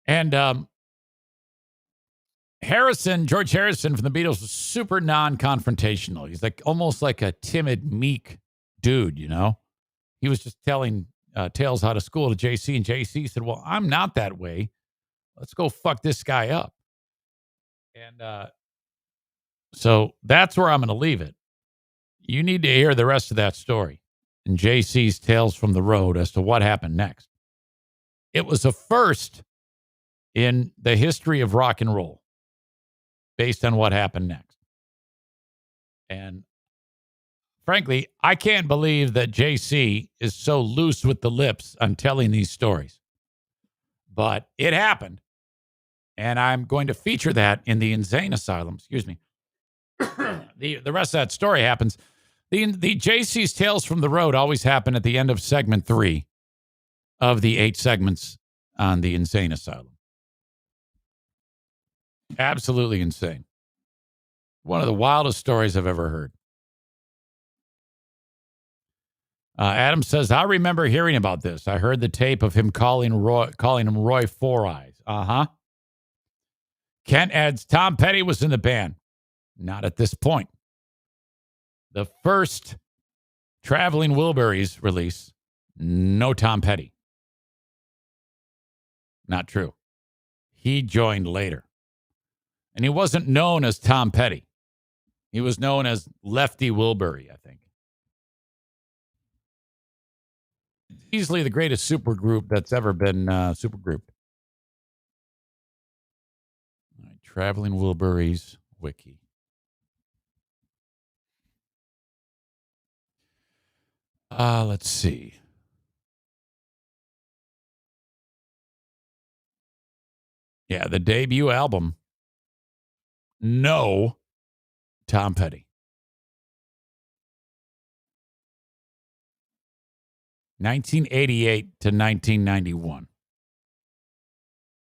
And George Harrison from the Beatles was super non-confrontational. He's almost like a timid, meek dude, He was just telling tales out of school to JC, and JC said, well, I'm not that way. Let's go fuck this guy up. And so that's where I'm going to leave it. You need to hear the rest of that story in JC's Tales from the Road as to what happened next. It was a first in the history of rock and roll based on what happened next. And frankly, I can't believe that JC is so loose with the lips on telling these stories. But it happened. And I'm going to feature that in the Insane Asylum. Excuse me. The rest of that story happens. The JC's Tales from the Road always happen at the end of segment 3 of the 8 segments on the Insane Asylum. Absolutely insane. One of the wildest stories I've ever heard. Adam says, I remember hearing about this. I heard the tape of him calling him Roy Four Eyes. Uh-huh. Kent adds, Tom Petty was in the band. Not at this point. The first Traveling Wilburys release, no Tom Petty. Not true. He joined later. And he wasn't known as Tom Petty. He was known as Lefty Wilbury, I think. Easily the greatest supergroup that's ever been supergrouped. All right, Traveling Wilburys wiki. Let's see. Yeah, the debut album. No Tom Petty. 1988 to 1991.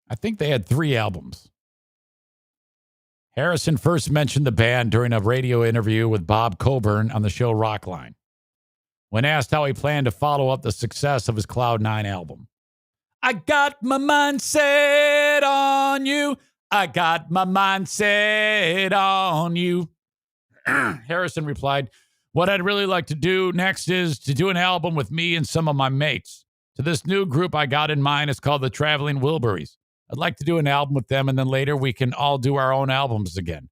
I think they had 3 albums. Harrison first mentioned the band during a radio interview with Bob Coburn on the show Rockline. When asked how he planned to follow up the success of his Cloud 9 album. I got my mind set on you. I got my mind set on you. Harrison replied, what I'd really like to do next is to do an album with me and some of my mates. To this new group I got in mind, it's called the Traveling Wilburys. I'd like to do an album with them, and then later we can all do our own albums again.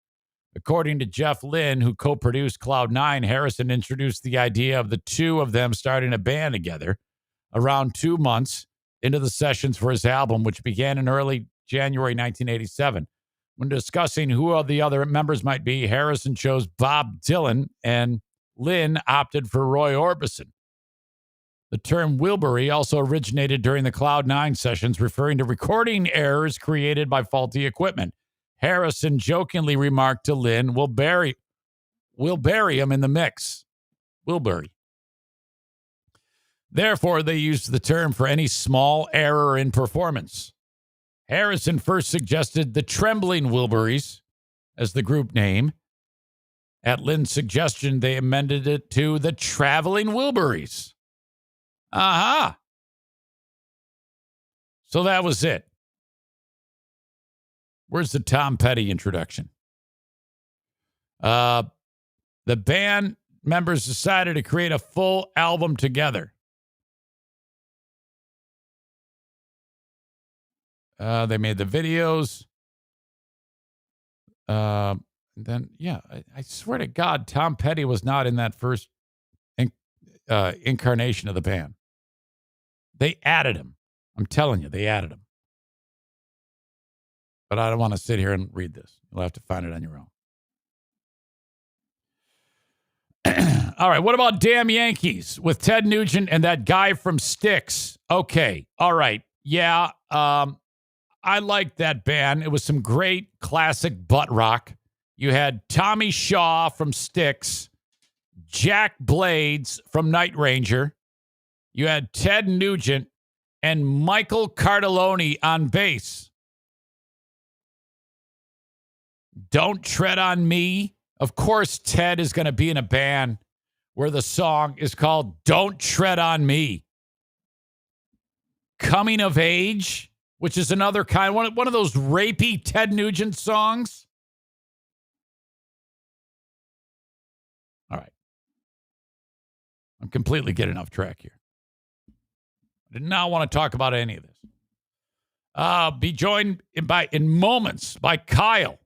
According to Jeff Lynne, who co-produced Cloud 9, Harrison introduced the idea of the two of them starting a band together around 2 months into the sessions for his album, which began in early January 1987. When discussing who the other members might be, Harrison chose Bob Dylan, and Lynn opted for Roy Orbison. The term Wilbury also originated during the Cloud 9 sessions, referring to recording errors created by faulty equipment. Harrison jokingly remarked to Lynn, we'll bury him in the mix. Wilbury. Therefore, they used the term for any small error in performance. Harrison first suggested the Trembling Wilburys as the group name. At Lynn's suggestion, they amended it to the Traveling Wilburys. Aha. So that was it. Where's the Tom Petty introduction? The band members decided to create a full album together. They made the videos. Then, yeah, I swear to God, Tom Petty was not in that first incarnation of the band. They added him. I'm telling you, they added him. But I don't want to sit here and read this. You'll have to find it on your own. All right, what about Damn Yankees with Ted Nugent and that guy from Styx? Okay, all right. Yeah, I liked that band. It was some great classic butt rock. You had Tommy Shaw from Styx, Jack Blades from Night Ranger. You had Ted Nugent and Michael Cardelloni on bass. Don't Tread on Me. Of course, Ted is going to be in a band where the song is called Don't Tread on Me. Coming of Age, which is another kind, one of those rapey Ted Nugent songs. All right. I'm completely getting off track here. I did not want to talk about any of this. Be joined in moments by Kyle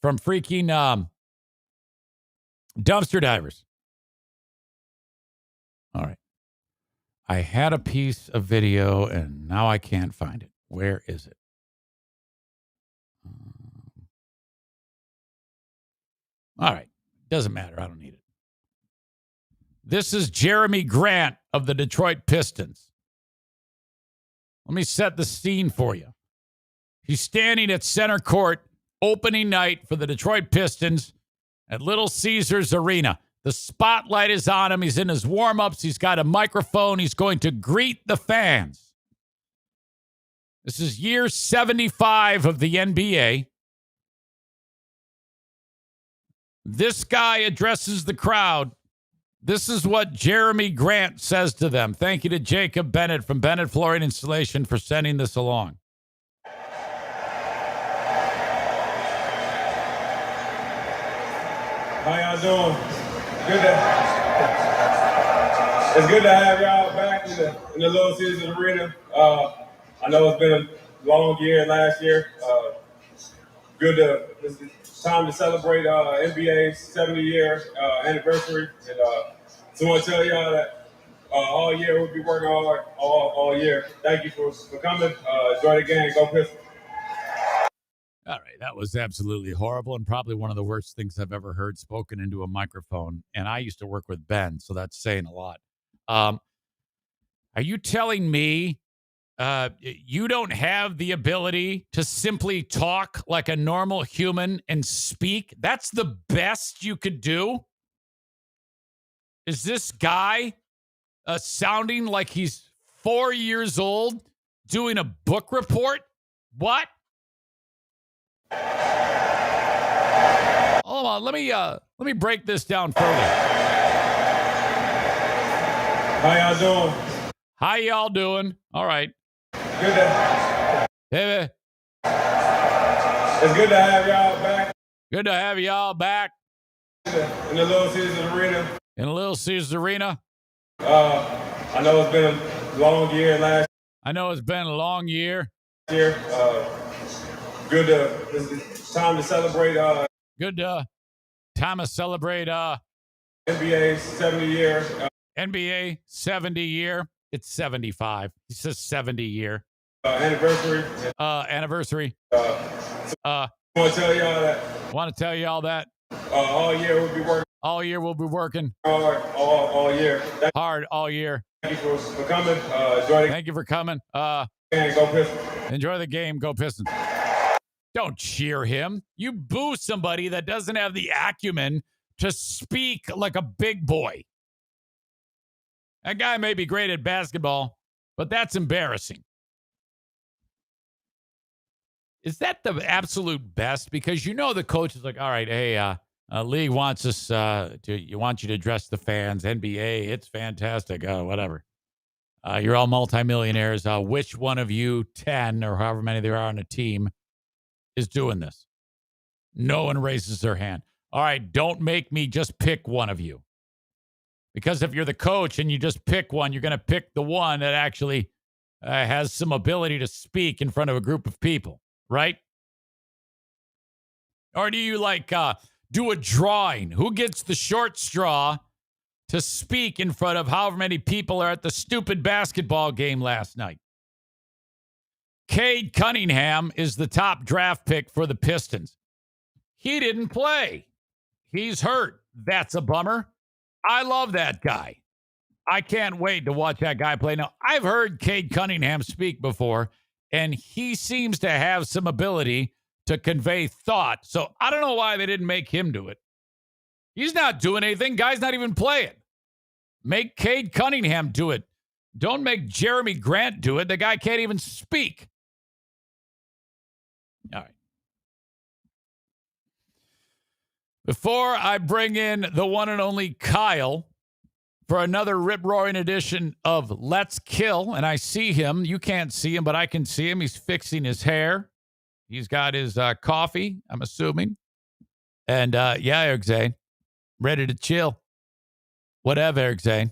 from freaking Dumpster Divers. All right. I had a piece of video, and now I can't find it. Where is it? All right. Doesn't matter. I don't need it. This is Jeremy Grant of the Detroit Pistons. Let me set the scene for you. He's standing at center court, opening night for the Detroit Pistons at Little Caesars Arena. The spotlight is on him. He's in his warm-ups. He's got a microphone. He's going to greet the fans. This is year 75 of the NBA. This guy addresses the crowd. This is what Jeremy Grant says to them. Thank you to Jacob Bennett from Bennett Flooring Installation for sending this along. How y'all doing? It's good to have y'all back in the Little Caesars Arena. I know it's been a long year last year. It's time to celebrate NBA's 70-year anniversary. And so I want to tell y'all that all year we'll be working hard all year. Thank you for coming. Enjoy the game. Go Pistons. All right, that was absolutely horrible and probably one of the worst things I've ever heard spoken into a microphone. And I used to work with Ben, so that's saying a lot. Are you telling me you don't have the ability to simply talk like a normal human and speak? That's the best you could do? Is this guy sounding like he's 4 years old doing a book report? What? Hold on, let me break this down further. How y'all doing? How y'all doing? All right. Good to, Hey, it's good to have y'all back good to have y'all back in the Little Caesars Arena. in Little Caesars Arena. I know it's been a long year last I know it's been a long year. year. It's time to celebrate Good time to celebrate NBA's 70-year. NBA 70 year. It's 75. He says 70 year. anniversary. Anniversary. I want to tell y'all that. Want to tell you all that. All year we'll be working. All year we'll be working hard all year. Hard all year. Thank you for coming. Thank you for coming. And go Pistons. Enjoy the game. Go Pistons. Don't cheer him. You boo somebody that doesn't have the acumen to speak like a big boy. That guy may be great at basketball, but that's embarrassing. Is that the absolute best? Because you know the coach is like, all right, hey, league wants us want you to address the fans. NBA, it's fantastic. Whatever. You're all multimillionaires. Which one of you 10 or however many there are on a team is doing this? No one raises their hand. All right, don't make me just pick one of you. Because if you're the coach and you just pick one, you're going to pick the one that actually has some ability to speak in front of a group of people, right? Or do you do a drawing? Who gets the short straw to speak in front of however many people are at the stupid basketball game last night? Cade Cunningham is the top draft pick for the Pistons. He didn't play. He's hurt. That's a bummer. I love that guy. I can't wait to watch that guy play. Now, I've heard Cade Cunningham speak before, and he seems to have some ability to convey thought. So I don't know why they didn't make him do it. He's not doing anything. Guy's not even playing. Make Cade Cunningham do it. Don't make Jeremy Grant do it. The guy can't even speak. All right. Before I bring in the one and only Kyle for another rip-roaring edition of Let's Kill, and I see him. You can't see him, but I can see him. He's fixing his hair. He's got his coffee, I'm assuming. And, yeah, Eric Zane, ready to chill. Whatever, Eric Zane.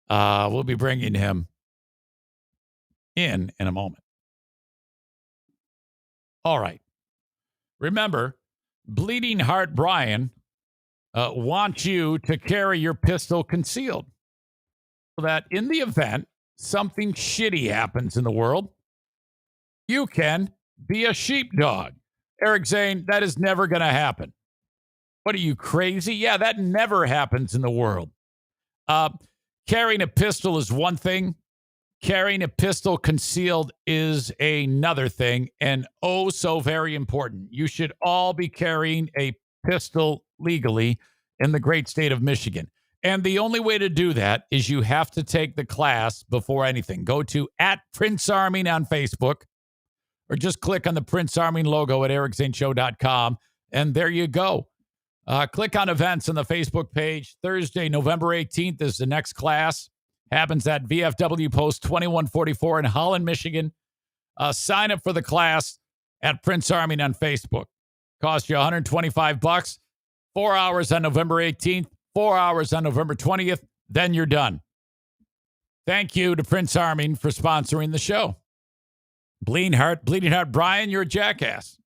We'll be bringing him in a moment. All right. Remember, Bleeding Heart Brian wants you to carry your pistol concealed so that in the event something shitty happens in the world, you can be a sheepdog. Eric Zane, that is never going to happen. What are you, crazy? Yeah, that never happens in the world. Carrying a pistol is one thing. Carrying a pistol concealed is another thing, and oh, so very important. You should all be carrying a pistol legally in the great state of Michigan. And the only way to do that is you have to take the class before anything. Go to @PrinceArming on Facebook, or just click on the Prince Arming logo at ericzaneshow.com, and there you go. Click on events on the Facebook page. Thursday, November 18th is the next class. Happens at VFW Post 2144 in Holland, Michigan. Sign up for the class at Prince Arming on Facebook. Cost you $125. 4 hours on November 18th, 4 hours on November 20th. Then you're done. Thank you to Prince Arming for sponsoring the show. Bleeding Heart Brian, you're a jackass.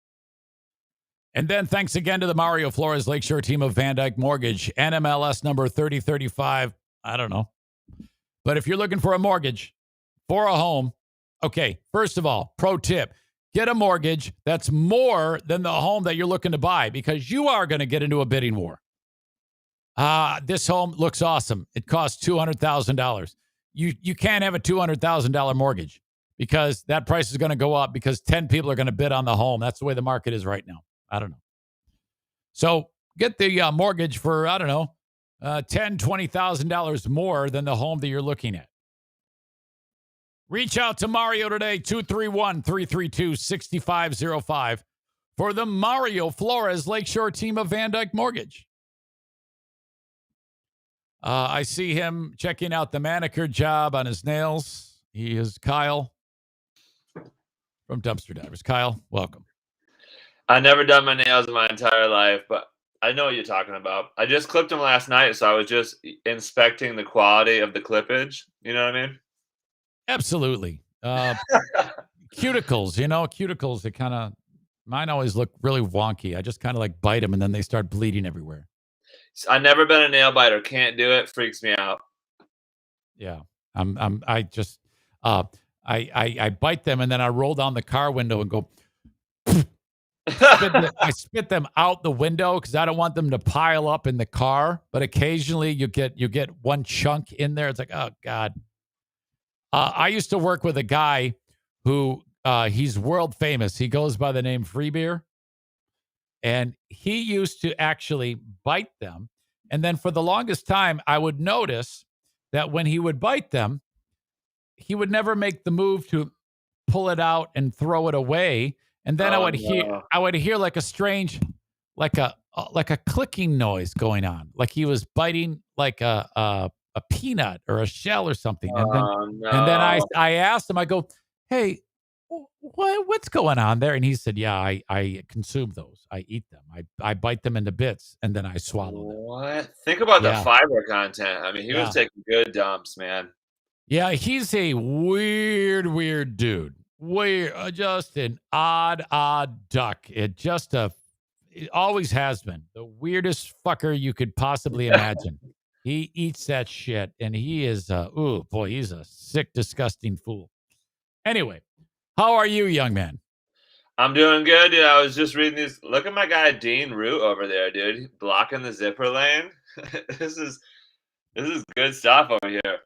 And then thanks again to the Mario Flores Lakeshore team of Van Dyke Mortgage, NMLS number 3035. I don't know. But if you're looking for a mortgage for a home, okay, first of all, pro tip, get a mortgage that's more than the home that you're looking to buy, because you are going to get into a bidding war. This home looks awesome. It costs $200,000. You can't have a $200,000 mortgage, because that price is going to go up because 10 people are going to bid on the home. That's the way the market is right now. I don't know. So get the mortgage for, I don't know, $10,000, $20,000 more than the home that you're looking at. Reach out to Mario today, 231-332-6505 for the Mario Flores Lakeshore team of Van Dyke Mortgage. I see him checking out the manicure job on his nails. He is Kyle from Dumpster Divers. Kyle, welcome. I've never done my nails in my entire life, but I know what you're talking about. I just clipped them last night, so I was just inspecting the quality of the clippage. You know what I mean? Absolutely. Cuticles, they kind of, mine always look really wonky. I just kind of like bite them and then they start bleeding everywhere. I've never been a nail biter. Can't do it. Freaks me out. Yeah. I bite them and then I roll down the car window and go. I spit them out the window because I don't want them to pile up in the car. But occasionally you get one chunk in there. It's like, oh God. I used to work with a guy who he's world famous. He goes by the name Free Beer. And he used to actually bite them. And then for the longest time, I would notice that when he would bite them, he would never make the move to pull it out and throw it away. And then I would hear like a strange, like a clicking noise going on, like he was biting like a peanut or a shell or something. And then I asked him, I go, hey, what's going on there? And he said, yeah, I consume those. I eat them. I bite them into bits and then I swallow them. What? Think about the fiber content. I mean, he was taking good dumps, man. Yeah, he's a weird dude. Just an odd duck. It always has been the weirdest fucker you could possibly imagine. He eats that shit, and he is, he's a sick, disgusting fool. Anyway, how are you, young man? I'm doing good, dude. I was just reading these. Look at my guy Dean Root over there, dude, blocking the zipper lane. This is good stuff over here.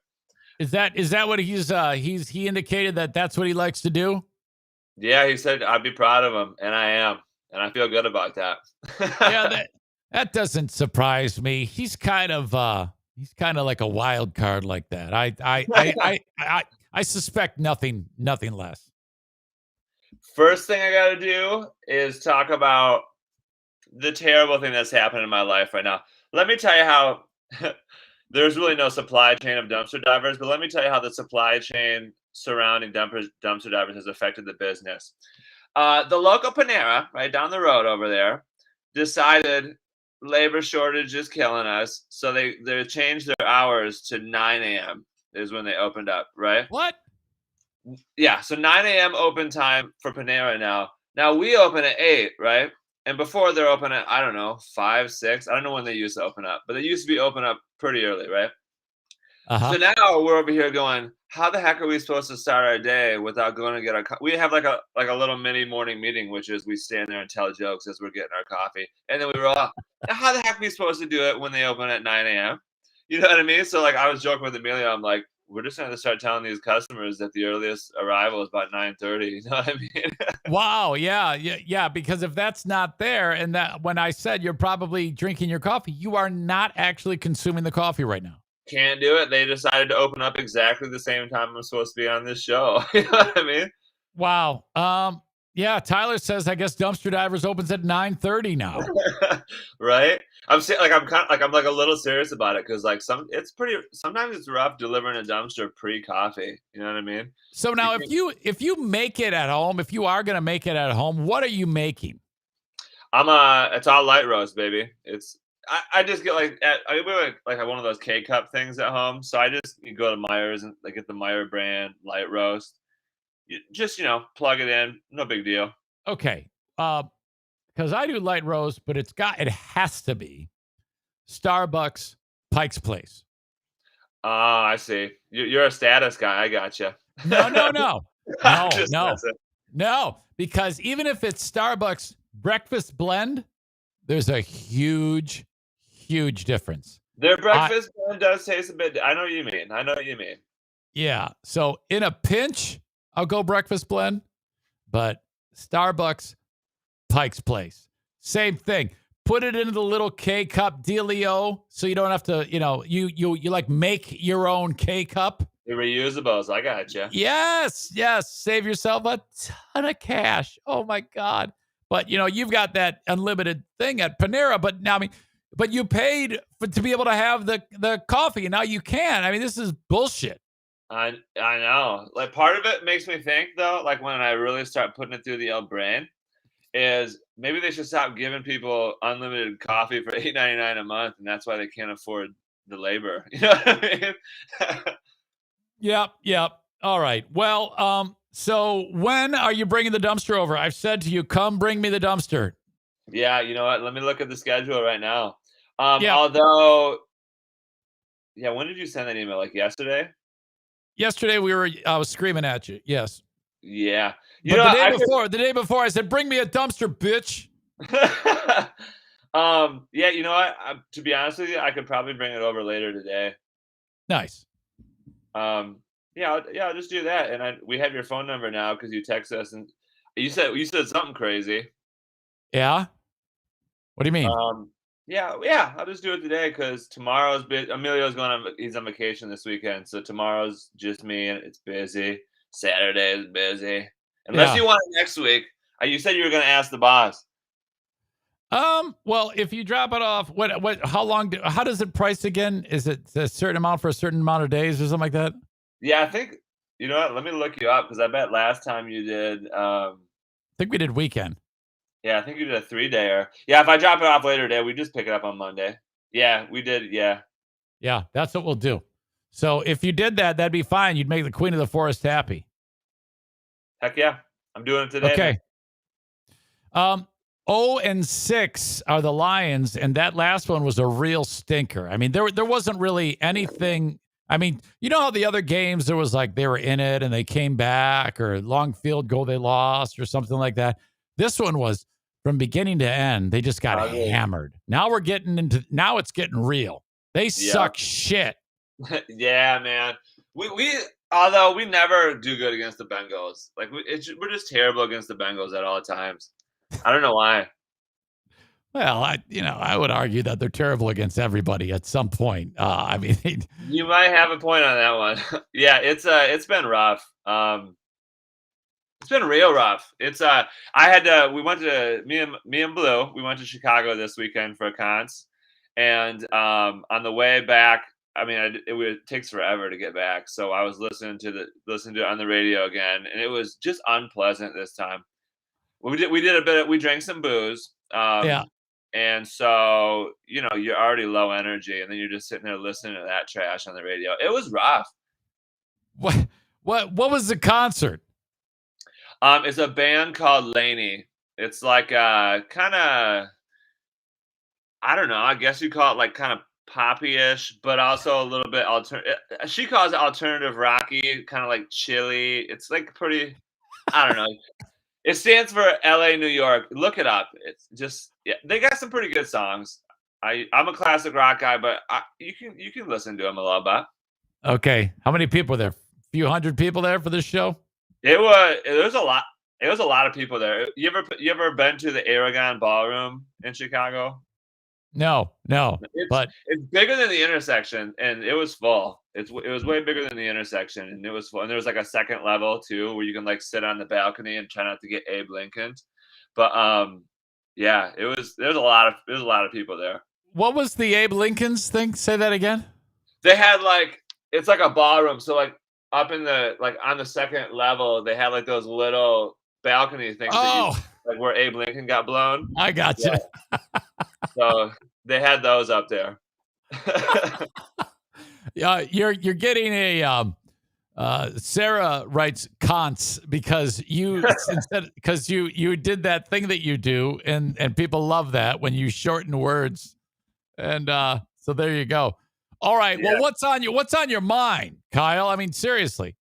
Is that what he indicated that's what he likes to do? Yeah, he said I'd be proud of him, and I am, and I feel good about that. Yeah, that doesn't surprise me. He's kind of like a wild card like that. I suspect nothing less. First thing I got to do is talk about the terrible thing that's happening in my life right now. Let me tell you how. There's really no supply chain of dumpster divers, but let me tell you how the supply chain surrounding dumpster divers has affected the business. The local Panera, right down the road over there, decided labor shortage is killing us, so they changed their hours to 9 a.m. is when they opened up, right? What? Yeah, so 9 a.m. open time for Panera now. Now we open at 8, right? And before they're open at, I don't know, 5, 6. I don't know when they used to open up, but they used to be open up pretty early, right? So now we're over here going, how the heck are we supposed to start our day without going to get our we have like a little mini morning meeting, which is we stand there and tell jokes as we're getting our coffee. And then we roll out. How the heck are we supposed to do it when they open at 9 a.m.? You know what I mean? So like I was joking with Amelia, I'm like, we're just going to start telling these customers that the earliest arrival is about 9:30. You know what I mean? Wow. Yeah. Because if that's not there, and that when I said you're probably drinking your coffee, you are not actually consuming the coffee right now. Can't do it. They decided to open up exactly the same time I'm supposed to be on this show. You know what I mean? Wow. Yeah. Tyler says, I guess Dumpster Divers opens at 9:30 now. Right. I'm like a little serious about it because like sometimes it's rough delivering a dumpster pre-coffee. You know what I mean? So now if you make it at home, if you are gonna make it at home, what are you making? It's all light roast, baby. I just get we have one of those K-cup things at home. So you go to Meijer's and get the Meijer brand light roast. You just plug it in, no big deal. Okay. Because I do light roast, but it has to be Starbucks Pike's Place. Oh, I see. You're a status guy. I gotcha. No. No, because even if it's Starbucks breakfast blend, there's a huge difference. Their breakfast blend does taste a bit. I know what you mean. Yeah. So in a pinch, I'll go breakfast blend, but Starbucks Pike's Place, same thing. Put it into the little K-cup dealio, so you don't have to, you like make your own K-cup. The reusables, I gotcha. Yes. Save yourself a ton of cash. Oh my God. But you've got that unlimited thing at Panera, but you paid to be able to have the coffee, and now you can't. I mean, this is bullshit. I know. Like part of it makes me think though, like when I really start putting it through the old brain, is maybe they should stop giving people unlimited coffee for $8.99 a month, and that's why they can't afford the labor. You know what I mean? Yep. All right. Well, so when are you bringing the dumpster over? I've said to you, come bring me the dumpster. Yeah, you know what? Let me look at the schedule right now. Although, when did you send that email? Like yesterday? yesterday I was screaming at you. Yes. Yeah. The day before I said, bring me a dumpster, bitch. Yeah, you know what? To be honest with you, I could probably bring it over later today. Nice. Yeah, I'll just do that. And we have your phone number now because you text us and you said something crazy. Yeah. What do you mean? Yeah, I'll just do it today because tomorrow's Emilio's he's on vacation this weekend, so tomorrow's just me and it's busy. Saturday is busy. Unless you want it next week. You said you were going to ask the boss. Well, if you drop it off, how does it price again? Is it a certain amount for a certain amount of days or something like that? Yeah, I think, you know what? Let me look you up because I bet last time you did. I think we did weekend. Yeah, I think you did a 3-dayer. Yeah, if I drop it off later today, we just pick it up on Monday. Yeah, we did. Yeah. Yeah, that's what we'll do. So if you did that, that'd be fine. You'd make the Queen of the Forest happy. Heck yeah. I'm doing it today. Okay. 0-6 are the Lions, and that last one was a real stinker. I mean, there wasn't really anything. I mean, you know how the other games, there was like they were in it and they came back, or long field goal they lost or something like that. This one was from beginning to end. They just got hammered. Now it's getting real. They suck shit. Yeah, man. Although we never do good against the Bengals. Like we're just terrible against the Bengals at all times. I don't know why. Well, I would argue that they're terrible against everybody at some point. I mean, you might have a point on that one. Yeah, it's been rough. It's been real rough. Me and Blue, we went to Chicago this weekend for a cons, and on the way back, I mean, it takes forever to get back. So I was listening to it on the radio again, and it was just unpleasant this time. We drank some booze. Yeah. And so, you're already low energy, and then you're just sitting there listening to that trash on the radio. It was rough. What was the concert? It's a band called Laney. It's like kind of, I don't know, I guess you call it like kind of poppy-ish, but also a little bit she calls it alternative rocky, kind of like chilly. It's like pretty, I don't know. It stands for LA, New York. Look it up. It's just, yeah, they got some pretty good songs. I'm a classic rock guy, but you can listen to them a little bit. Okay. How many people were there? A few hundred people there for this show? There was a lot. It was a lot of people there. You ever been to the Aragon Ballroom in Chicago? No. But it's bigger than the intersection, and it was full. It was way bigger than the intersection, and it was full. And there was like a second level too, where you can like sit on the balcony and try not to get Abe Lincoln. But yeah, there's a lot of people there. What was the Abe Lincoln's thing? Say that again. They had it's like a ballroom, so like up in the on the second level, they had like those little balcony things. Oh, like where Abe Lincoln got blown. I got you. So they had those up there. Yeah, you're getting a Sarah writes cons because you did that thing that you do, and people love that when you shorten words, and so there you go. All right, yeah. Well, what's on your mind, Kyle? I mean, seriously.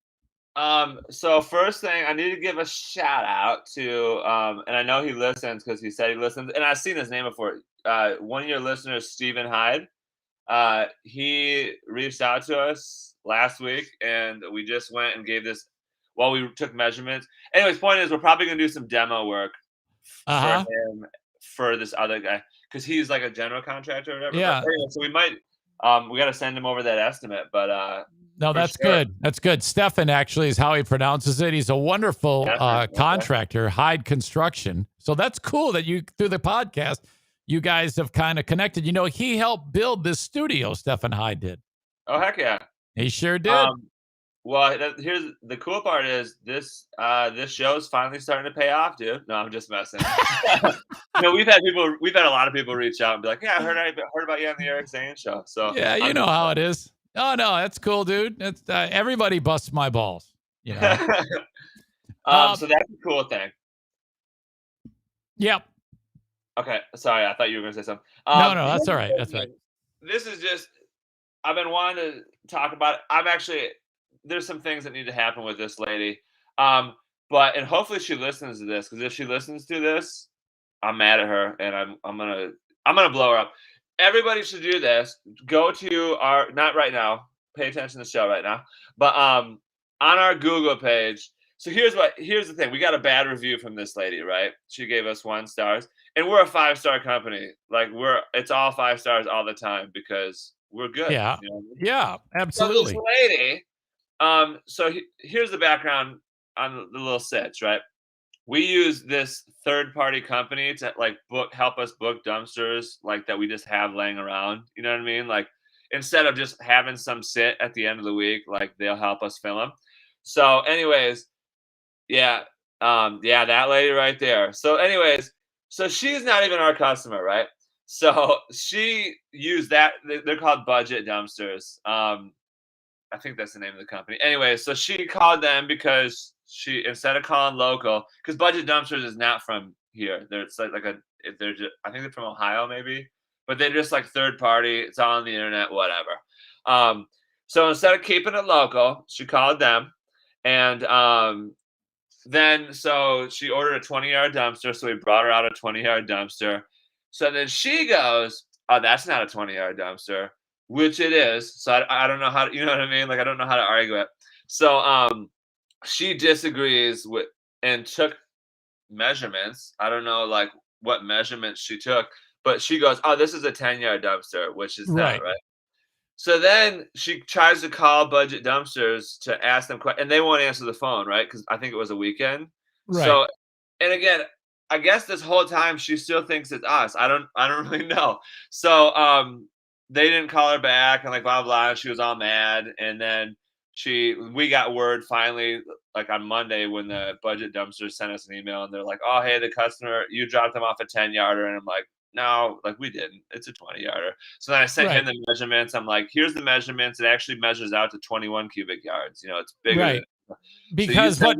So first thing, I need to give a shout out to and I know he listens because he said he listens, and I've seen his name before. One of your listeners, Stephen Hyde. He reached out to us last week, and we just went and gave this while we took measurements. Anyways, point is, we're probably gonna do some demo work for him for this other guy because he's like a general contractor or whatever. Yeah. Anyway, so we might we got to send him over that estimate, but no, that's good. That's good. Stefan actually is how he pronounces it. He's a wonderful contractor, Hyde Construction. So that's cool that you, through the podcast, you guys have kind of connected. You know, he helped build this studio, Stefan Hyde did. Oh, heck yeah. He sure did. Well, here's the cool part is this show is finally starting to pay off, dude. No, I'm just messing. We've had a lot of people reach out and be like, yeah, I heard about you on the Eric Zane show. So yeah, you know how it is. Oh no, that's cool, dude. That's everybody busts my balls. You know. So that's a cool thing. Yep. Okay, sorry, I thought you were going to say something. No, that's all right. That's right. This is just, I've been wanting to talk about it. I'm actually, there's some things that need to happen with this lady. And hopefully she listens to this, because if she listens to this, I'm mad at her, and I'm gonna blow her up. Everybody should do this. Go to our, not right now, pay attention to the show right now, but on our Google page. So here's the thing. We got a bad review from this lady, right? She gave us 1 star, and we're a 5-star company. Like, it's all 5 stars all the time because we're good. Yeah. You know what I mean? Yeah, absolutely. So this lady, here's the background on the little sitch, right? We use this third-party company to help us book dumpsters like that we just have laying around. You know what I mean? Like, instead of just having some sit at the end of the week, like, they'll help us fill them. So, anyways, yeah, that lady right there. So, anyways, so she's not even our customer, right? So she used that. They're called budget dumpsters. I think that's the name of the company. Anyway, so she called them because she, instead of calling local, because Budget Dumpsters is not from here. I think they're from Ohio maybe, but they're just like third party. It's all on the internet, whatever. So instead of keeping it local, she called them, and then so she ordered a 20-yard dumpster. So we brought her out a 20-yard dumpster. So then she goes, "Oh, that's not a 20-yard dumpster." Which it is. So I don't know how to, you know what I mean? Like, I don't know how to argue it. So she disagrees with and took measurements. I don't know like what measurements she took, but she goes, "Oh, this is a 10-yard dumpster," which is not right. So then she tries to call Budget Dumpsters to ask them questions, and they won't answer the phone, right? Because I think it was a weekend. Right. So, and again, I guess this whole time she still thinks it's us. I don't really know. So they didn't call her back, and like blah blah. She was all mad, and then we got word finally, like on Monday, when the Budget Dumpsters sent us an email, and they're like, "Oh, hey, the customer, you dropped them off a 10-yarder," and I'm like, "No, like we didn't. It's a 20-yarder." So then I sent him the measurements. I'm like, "Here's the measurements. It actually measures out to 21 cubic yards. You know, it's bigger." Right. Because I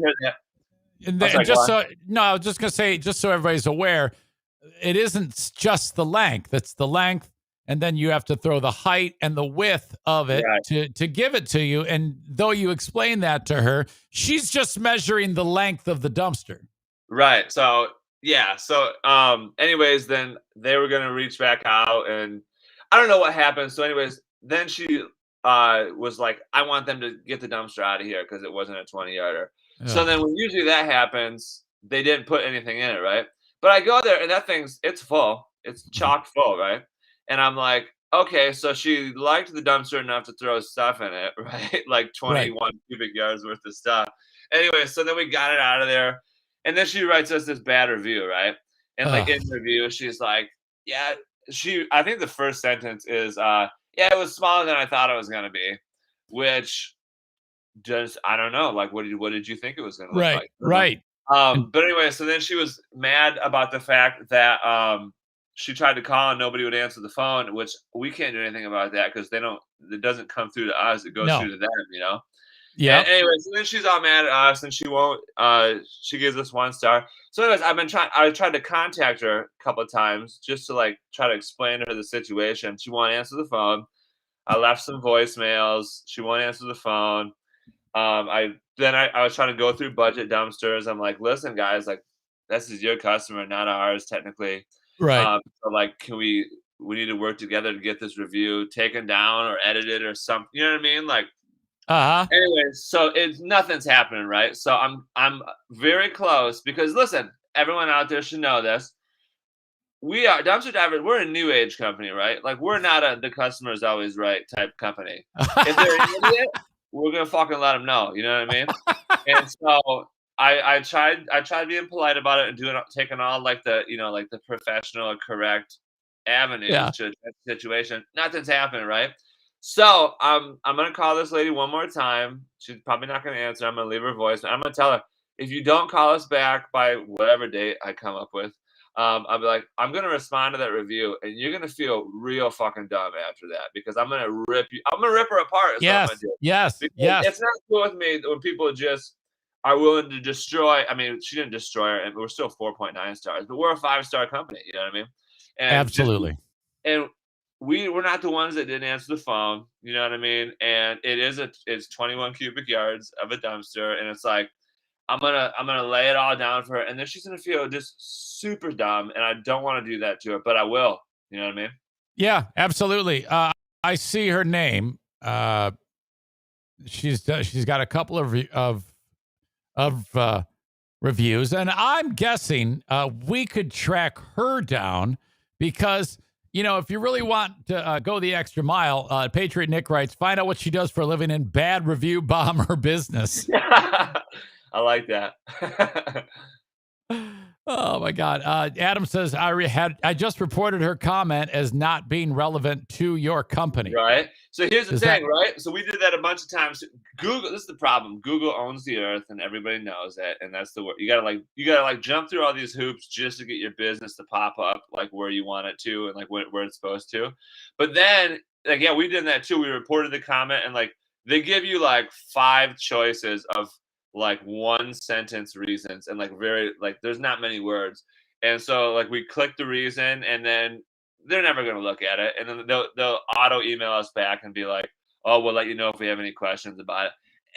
was just gonna say, just so everybody's aware, it isn't just the length. It's the length, and then you have to throw the height and the width of it to give it to you. And though you explain that to her, she's just measuring the length of the dumpster. Right. So yeah. So anyways, then they were gonna reach back out, and I don't know what happened. So anyways, then she was like, "I want them to get the dumpster out of here because it wasn't a 20-yarder." So then when usually that happens, they didn't put anything in it, right? But I go there and that it's full. It's chock full, right? And I'm like, okay, so she liked the dumpster enough to throw stuff in it, right? Like 21 cubic yards worth of stuff. Anyway, so then we got it out of there. And then she writes us this bad review, right? And like in the review, she's like, yeah, I think the first sentence is, yeah, it was smaller than I thought it was going to be, which just, I don't know. Like, what did you think it was going to look like? Right. But anyway, so then she was mad about the fact that she tried to call and nobody would answer the phone, which we can't do anything about that because it doesn't come through to us. It goes through to them, you know? Yeah. Anyway, so then she's all mad at us and she won't, she gives us 1 star. So anyways, I tried to contact her a couple of times just to like try to explain to her the situation. She won't answer the phone. I left some voicemails. She won't answer the phone. I was trying to go through Budget Dumpsters. I'm like, listen, guys, like, this is your customer, not ours, technically. Right. So like, we need to work together to get this review taken down or edited or something. You know what I mean? Like, Anyway, so nothing's happening, right? So I'm very close because listen, everyone out there should know this. We are Dumpster Divers. We're a new age company, right? Like, we're not the customer is always right type company. If they're an idiot, we're gonna fucking let them know. You know what I mean? And so I tried being polite about it and taking all like the professional correct avenues to that situation. Nothing's happening, right? So I'm gonna call this lady one more time. She's probably not gonna answer. I'm gonna leave her voice. I'm gonna tell her, if you don't call us back by whatever date I come up with, I'll be like, I'm gonna respond to that review, and you're gonna feel real fucking dumb after that because I'm gonna rip her apart. Yes. It's not cool with me when people just are willing to destroy. I mean, she didn't destroy her, and we're still 4.9 stars, but we're a 5-star company. You know what I mean? And absolutely. And we're not the ones that didn't answer the phone. You know what I mean? And it's 21 cubic yards of a dumpster, and it's like I'm gonna lay it all down for her, and then she's gonna feel just super dumb, and I don't want to do that to her, but I will. You know what I mean? Yeah, absolutely. I see her name. She's got a couple of reviews, and I'm guessing we could track her down because, you know, if you really want to go the extra mile, Patriot Nick writes, find out what she does for a living and bad review bomb her business. I like that. Oh my God. Adam says, I just reported her comment as not being relevant to your company. Right. So here's the thing, right? So we did that a bunch of times. Google, this is the problem. Google owns the earth and everybody knows it. And that's the word. You gotta jump through all these hoops just to get your business to pop up like where you want it to and like where it's supposed to. But then like, yeah, we did that too. We reported the comment and like they give you like 5 choices of like 1 sentence reasons and like very like there's not many words. And so like we click the reason and then they're never going to look at it. And then they'll auto email us back and be like, oh, we'll let you know if we have any questions about it.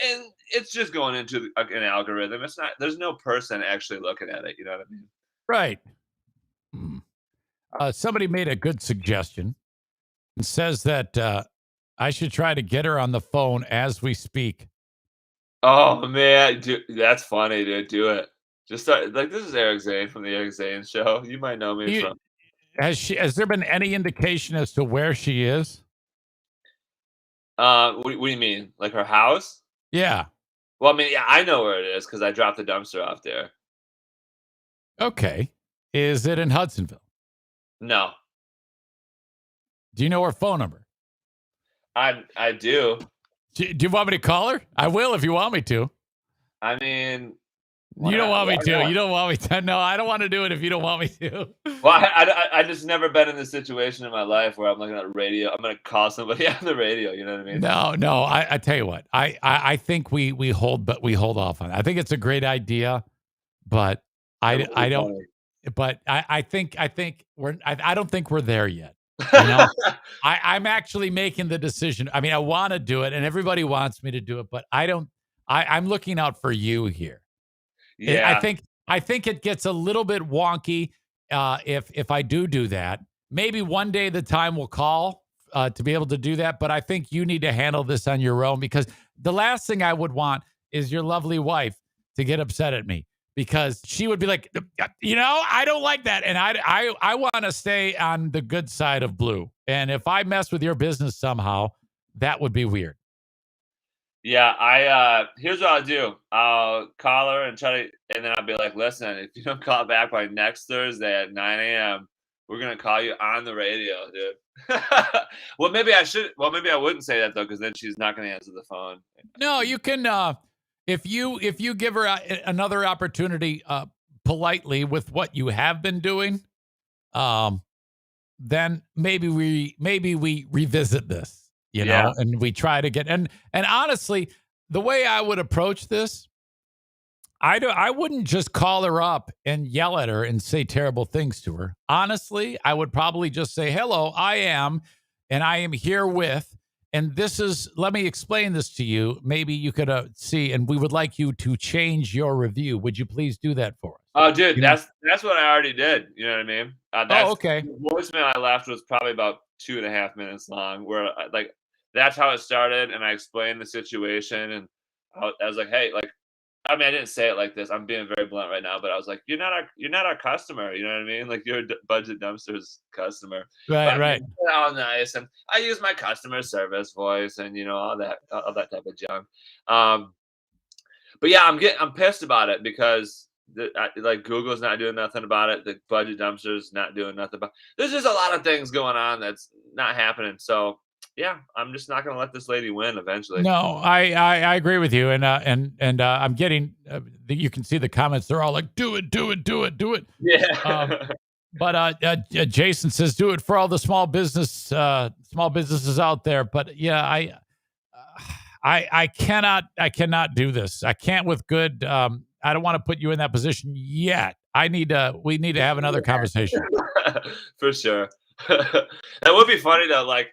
And it's just going into an algorithm. It's not, there's no person actually looking at it. You know what I mean? Right. Somebody made a good suggestion and says that I should try to get her on the phone as we speak. Oh man, dude, that's funny, dude. Do it. Just start like this is Eric Zane from the Eric Zane Show. You might know me from. Has there been any indication as to where she is? What do you mean? Like her house? Yeah. Well, I mean, yeah, I know where it is because I dropped the dumpster off there. Okay. Is it in Hudsonville? No. Do you know her phone number? I do. Do you want me to call her? I will if you want me to. I mean, you don't want me to. You don't want me to. No, I don't want to do it if you don't want me to. Well, I just never been in this situation in my life where I'm looking at radio. I'm going to call somebody on the radio. You know what I mean? No. I tell you what. I think we hold off on it. I think it's a great idea, but I don't. But I think I don't think we're there yet. You know, I'm actually making the decision. I mean, I want to do it, and everybody wants me to do it, but I don't. I'm looking out for you here. Yeah, I think it gets a little bit wonky if I do that. Maybe one day the time will call to be able to do that, but I think you need to handle this on your own because the last thing I would want is your lovely wife to get upset at me. Because she would be like, you know, I don't like that. And I want to stay on the good side of blue. And if I mess with your business somehow, that would be weird. Yeah, here's what I'll do. I'll call her and and then I'll be like, listen, if you don't call back by next Thursday at 9 a.m., we're going to call you on the radio, dude. Well, maybe I wouldn't say that though, because then she's not going to answer the phone. No, you can, if you give her another opportunity politely with what you have been doing, then maybe we revisit this, you know, and we try to get and honestly, the way I would approach this, I wouldn't just call her up and yell at her and say terrible things to her. Honestly, I would probably just say, "Hello, I am here with." And let me explain this to you. Maybe you could see, and we would like you to change your review. Would you please do that for us? Oh, dude, that's what I already did. You know what I mean? Okay. The voicemail I left was probably about 2.5 minutes long, where like that's how it started, and I explained the situation, and I was like, hey, like, I mean, I didn't say it like this. I'm being very blunt right now, but I was like, you're not our customer. You know what I mean? Like, you're Budget Dumpster's customer. Right. All nice, and I use my customer service voice, and you know all that type of junk. But yeah, I'm pissed about it because like Google's not doing nothing about it. The Budget Dumpster's not doing nothing about it. There's just a lot of things going on that's not happening. So yeah, I'm just not going to let this lady win eventually. No, I agree with you. And I'm getting, you can see the comments. They're all like, do it. Yeah. But Jason says, do it for all the small businesses out there. But yeah, I cannot do this. I can't with good. I don't want to put you in that position yet. We need to have another conversation. For sure. That would be funny though. Like,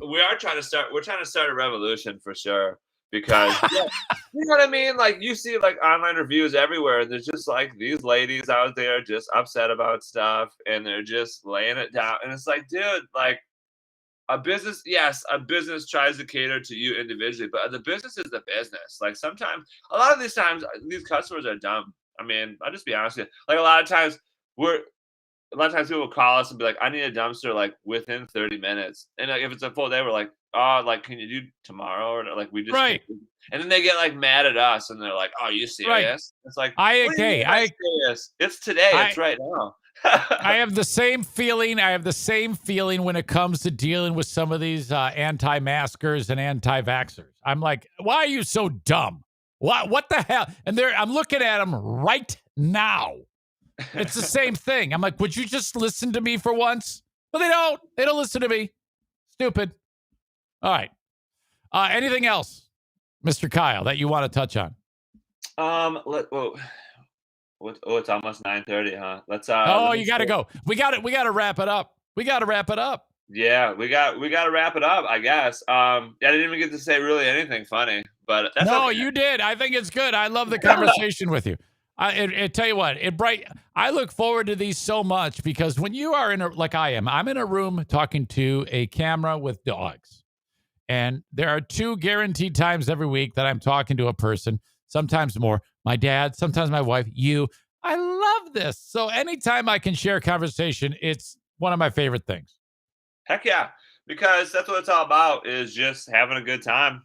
we're trying to start a revolution for sure. Because you know what I mean? Like, you see like online reviews everywhere, and there's just like these ladies out there just upset about stuff, and they're just laying it down. And it's like, dude, like, a business tries to cater to you individually, but the business is the business. Like, sometimes, a lot of these times, these customers are dumb. I mean, I'll just be honest with you. Like, a lot of times people will call us and be like, I need a dumpster like within 30 minutes. And like, if it's a full day, we're like, oh, like, can you do tomorrow? Or like, we just right. And then they get like mad at us, and they're like, "Oh, are you serious?" Right. It's like, serious? It's today. It's right now. I have the same feeling. When it comes to dealing with some of these anti-maskers and anti-vaxxers. I'm like, why are you so dumb? What the hell? And I'm looking at them right now. It's the same thing. I'm like, would you just listen to me for once? But they don't. They don't listen to me. Stupid. All right. Anything else, Mr. Kyle, that you want to touch on? It's almost 9:30, huh? Let's you got to go. We got to wrap it up. Yeah, we got to wrap it up, I guess. I didn't even get to say really anything funny, but that's no, okay. You did. I think it's good. I love the conversation with you. I tell you what, I look forward to these so much, because when you are I'm in a room talking to a camera with dogs. And there are 2 guaranteed times every week that I'm talking to a person, sometimes more. My dad, sometimes my wife, you. I love this. So anytime I can share a conversation, it's one of my favorite things. Heck yeah, because that's what it's all about, is just having a good time.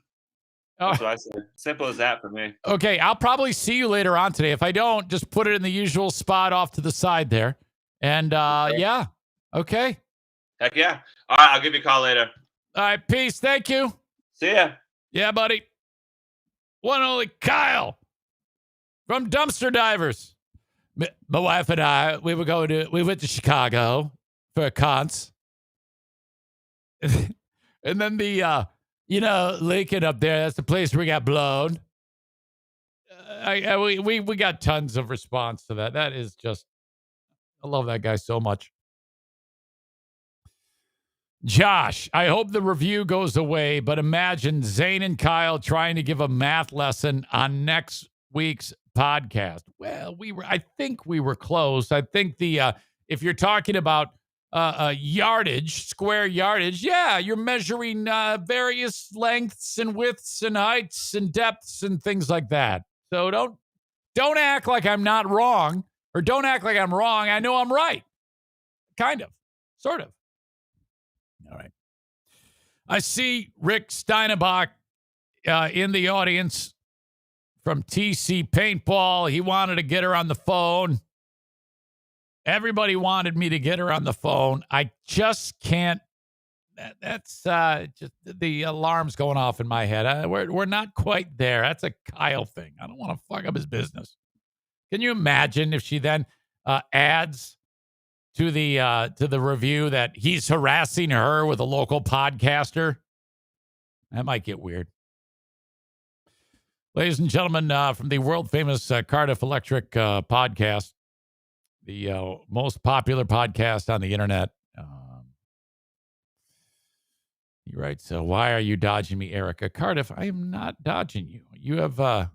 That's what I say. Simple as that for me. Okay, I'll probably see you later on today. If I don't, just put it in the usual spot off to the side there. And yeah, okay. Heck yeah. All right, I'll give you a call later. All right, peace. Thank you. See ya. Yeah, buddy. One and only Kyle from Dumpster Divers. My wife and I, we went to Chicago for a cons. And then the, Lincoln up there, that's the place we got blown. We got tons of response to that. That is just, I love that guy so much. Josh, I hope the review goes away, but imagine Zane and Kyle trying to give a math lesson on next week's podcast. Well, I think we were close. I think if you're talking about yardage, square yardage, yeah, you're measuring various lengths and widths and heights and depths and things like that. So don't act like I'm not wrong, or don't act like I'm wrong. I know I'm right. Kind of, sort of. All right. I see Rick Steinebach in the audience from TC Paintball. He wanted to get her on the phone. Everybody wanted me to get her on the phone. I just can't. That's just the alarm's going off in my head. We're not quite there. That's a Kyle thing. I don't want to fuck up his business. Can you imagine if she then adds to the review that he's harassing her with a local podcaster? That might get weird. Ladies and gentlemen, from the world famous Cardiff Electric podcast, the most popular podcast on the internet. He writes, why are you dodging me, Erica? Cardiff, I am not dodging you. You have,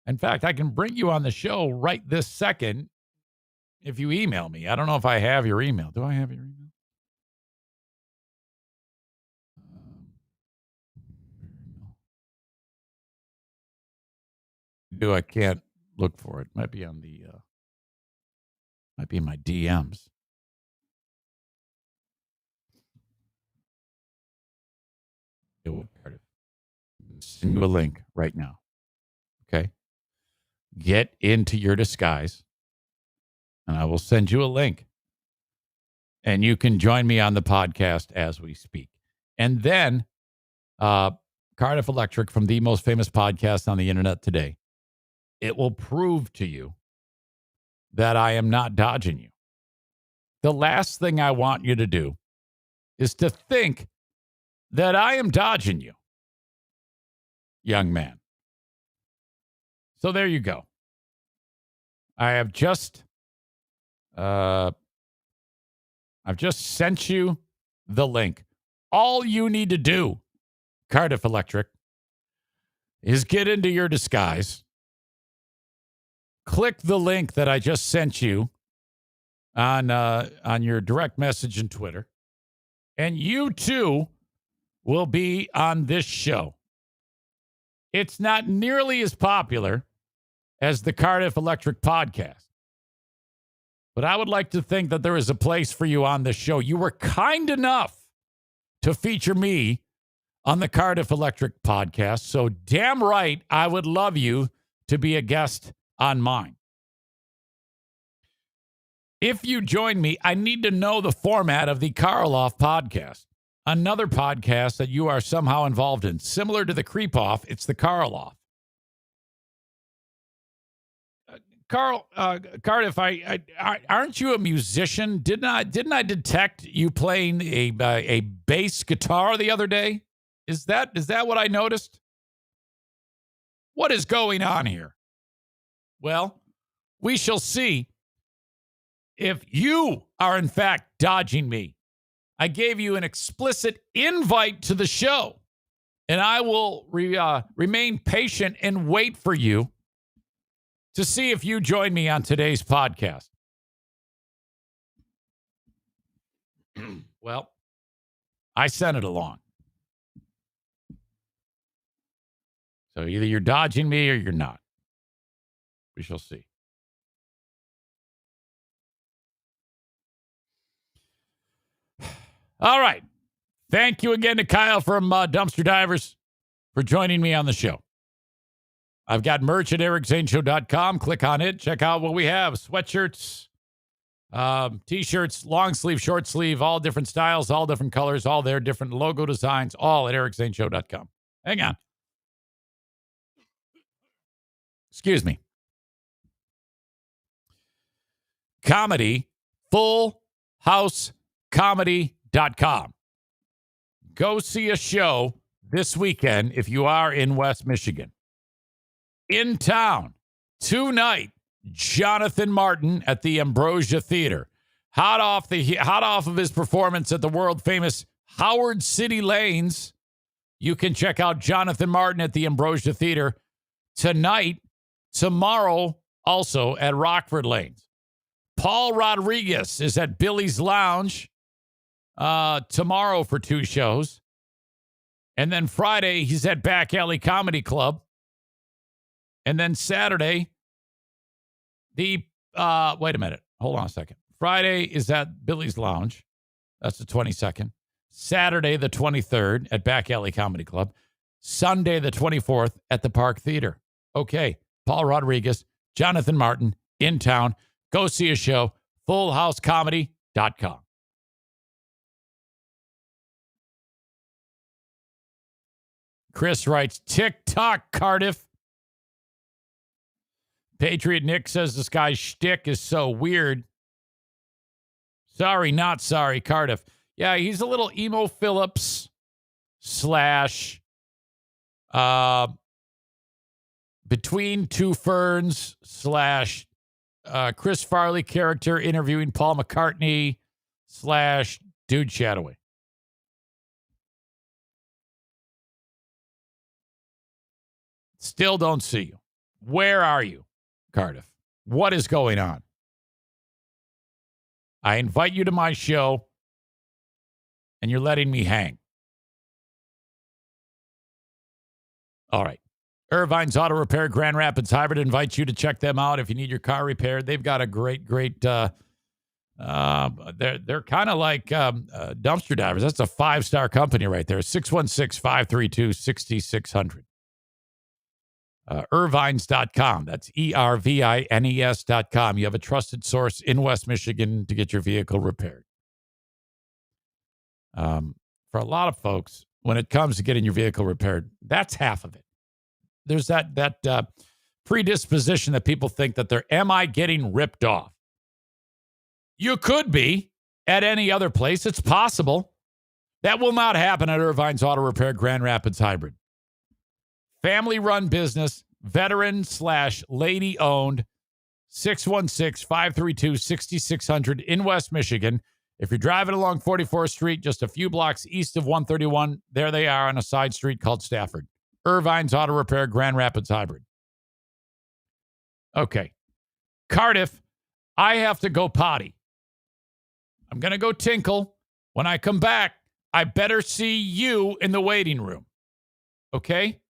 in fact, I can bring you on the show right this second if you email me. I don't know if I have your email. Do I have your email? I can't look for it. Might be on the might be in my DMs. Send you a link right now. Okay. Get into your disguise, and I will send you a link. And you can join me on the podcast as we speak. And then Cardiff Electric, from the most famous podcast on the internet today, it will prove to you that I am not dodging you. The last thing I want you to do is to think that I am dodging you, young man. So there you go. I have just I've just sent you the link. All you need to do, Cardiff Electric, is get into your disguise. Click the link that I just sent you on your direct message and Twitter. And you too will be on this show. It's not nearly as popular as the Cardiff Electric podcast. But I would like to think that there is a place for you on this show. You were kind enough to feature me on the Cardiff Electric podcast. So damn right, I would love you to be a guest on mine. If you join me, I need to know the format of the Karloff podcast, another podcast that you are somehow involved in. Similar to the Creep Off, it's the Karloff. Cardiff, aren't you a musician? Didn't I detect you playing a bass guitar the other day? Is that what I noticed? What is going on here? Well, we shall see if you are in fact dodging me. I gave you an explicit invite to the show, and I will remain patient and wait for you to see if you join me on today's podcast. Well, I sent it along. So either you're dodging me or you're not. We shall see. All right. Thank you again to Kyle from Dumpster Divers for joining me on the show. I've got merch at ericzaneshow.com. Click on it. Check out what we have. Sweatshirts, T-shirts, long sleeve, short sleeve, all different styles, all different colors, all their different logo designs, all at ericzaneshow.com. Hang on. Excuse me. Comedy, fullhousecomedy.com. Go see a show this weekend if you are in West Michigan. In town tonight, Jonathan Martin at the Ambrosia Theater. Hot off of his performance at the world famous Howard City Lanes. You can check out Jonathan Martin at the Ambrosia Theater tonight, tomorrow also at Rockford Lanes. Paul Rodriguez is at Billy's Lounge tomorrow for 2 shows. And then Friday, he's at Back Alley Comedy Club. And then Saturday, wait a minute. Hold on a second. Friday is at Billy's Lounge. That's the 22nd. Saturday, the 23rd at Back Alley Comedy Club. Sunday, the 24th at the Park Theater. Okay. Paul Rodriguez, Jonathan Martin in town. Go see a show. fullhousecomedy.com. Chris writes, TikTok, Cardiff. Patriot Nick says this guy's shtick is so weird. Sorry, not sorry, Cardiff. Yeah, he's a little Emo Phillips / Between Two Ferns / Chris Farley character interviewing Paul McCartney / dude shadowing. Still don't see you. Where are you, Cardiff? What is going on? I invite you to my show, and you're letting me hang. All right. Irvine's Auto Repair, Grand Rapids Hybrid, invites you to check them out if you need your car repaired. They've got a great, they're kind of like Dumpster Divers. That's a 5-star company right there. 616-532-6600. Irvines.com. That's ERVINES.com. You have a trusted source in West Michigan to get your vehicle repaired. For a lot of folks, when it comes to getting your vehicle repaired, that's half of it. There's that predisposition that people think that am I getting ripped off? You could be at any other place. It's possible. That will not happen at Irvine's Auto Repair, Grand Rapids Hybrid. Family-run business, veteran / lady-owned, 616-532-6600 in West Michigan. If you're driving along 44th Street, just a few blocks east of 131, there they are on a side street called Stafford. Irvine's Auto Repair, Grand Rapids Hybrid. Okay. Cardiff, I have to go potty. I'm going to go tinkle. When I come back, I better see you in the waiting room. Okay?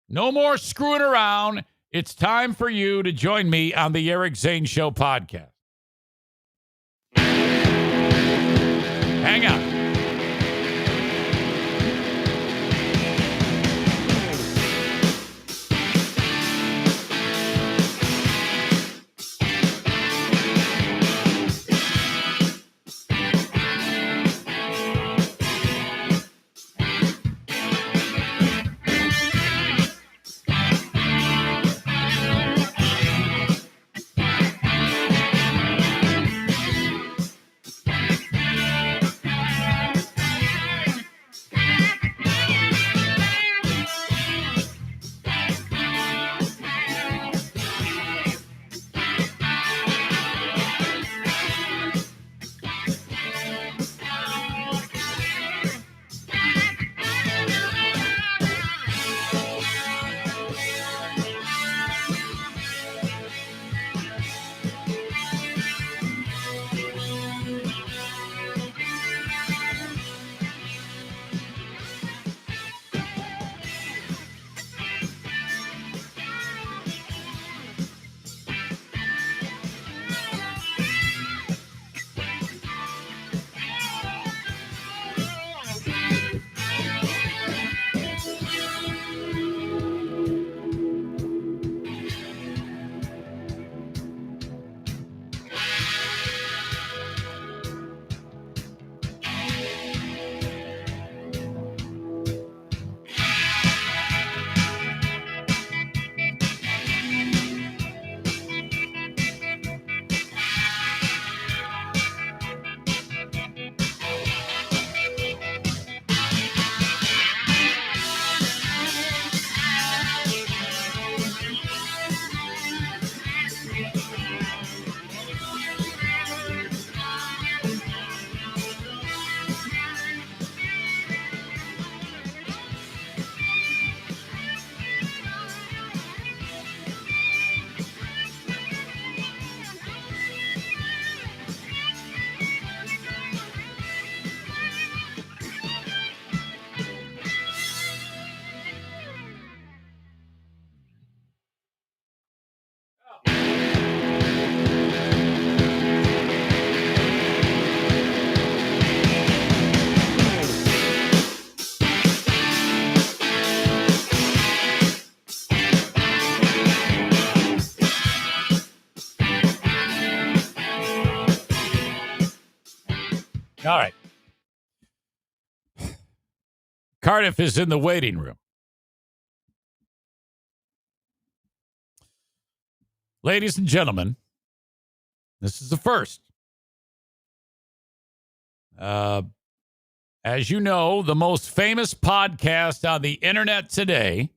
No more screwing around. It's time for you to join me on the Eric Zane Show podcast. Hang on. All right. Cardiff is in the waiting room. Ladies and gentlemen, this is the first. As you know, the most famous podcast on the internet today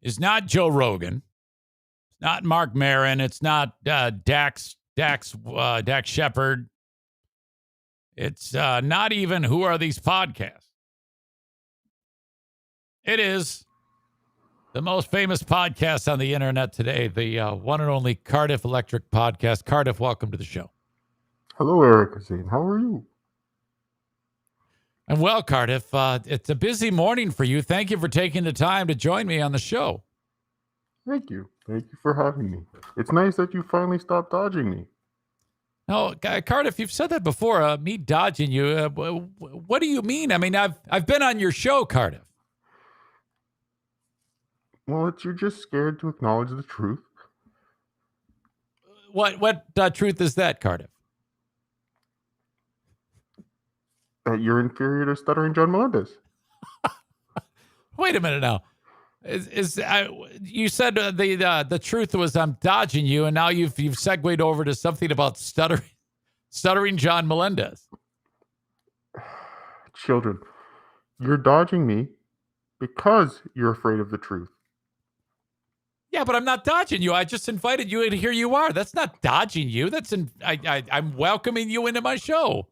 is not Joe Rogan. It's not Mark Maron. It's not Dax Shepard. It's not even Who Are These Podcasts? It is the most famous podcast on the internet today, the one and only Cardiff Electric Podcast. Cardiff, welcome to the show. Hello, Eric Zane. How are you? And well, Cardiff, it's a busy morning for you. Thank you for taking the time to join me on the show. Thank you. Thank you for having me. It's nice that you finally stopped dodging me. No, Cardiff, you've said that before. Me dodging you. What do you mean? I mean, I've been on your show, Cardiff. Well, you're just scared to acknowledge the truth. What truth is that, Cardiff? That you're inferior to stuttering John Melendez. Wait a minute now. You said the truth was I'm dodging you, and now you've segued over to something about stuttering John Melendez. Children, you're dodging me because you're afraid of the truth. Yeah, but I'm not dodging you. I just invited you, and here you are. That's not dodging you. I'm welcoming you into my show.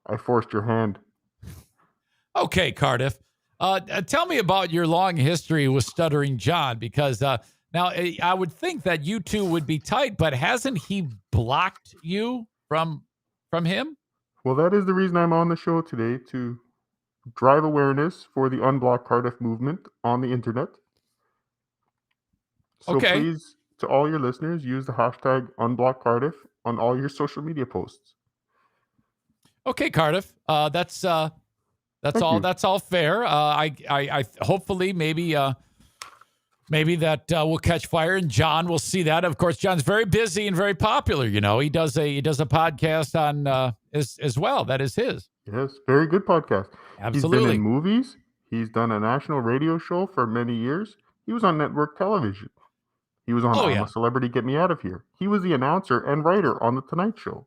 I forced your hand. Okay, Cardiff. Tell me about your long history with Stuttering John, because now I would think that you two would be tight, but hasn't he blocked you from him? Well, that is the reason I'm on the show today, to drive awareness for the Unblock Cardiff movement on the internet. So Okay. please, to all your listeners, use the hashtag Unblock Cardiff on all your social media posts. Okay, Cardiff. That's all. you. That's all fair. I hopefully maybe that will catch fire, and John will see that. Of course, John's very busy and very popular. You know, he does a podcast on as well. That is his. Yes, very good podcast. Absolutely. He's been in movies. He's done a national radio show for many years. He was on network television. He was on I'm a Celebrity, Get Me Out of Here. He was the announcer and writer on The Tonight Show.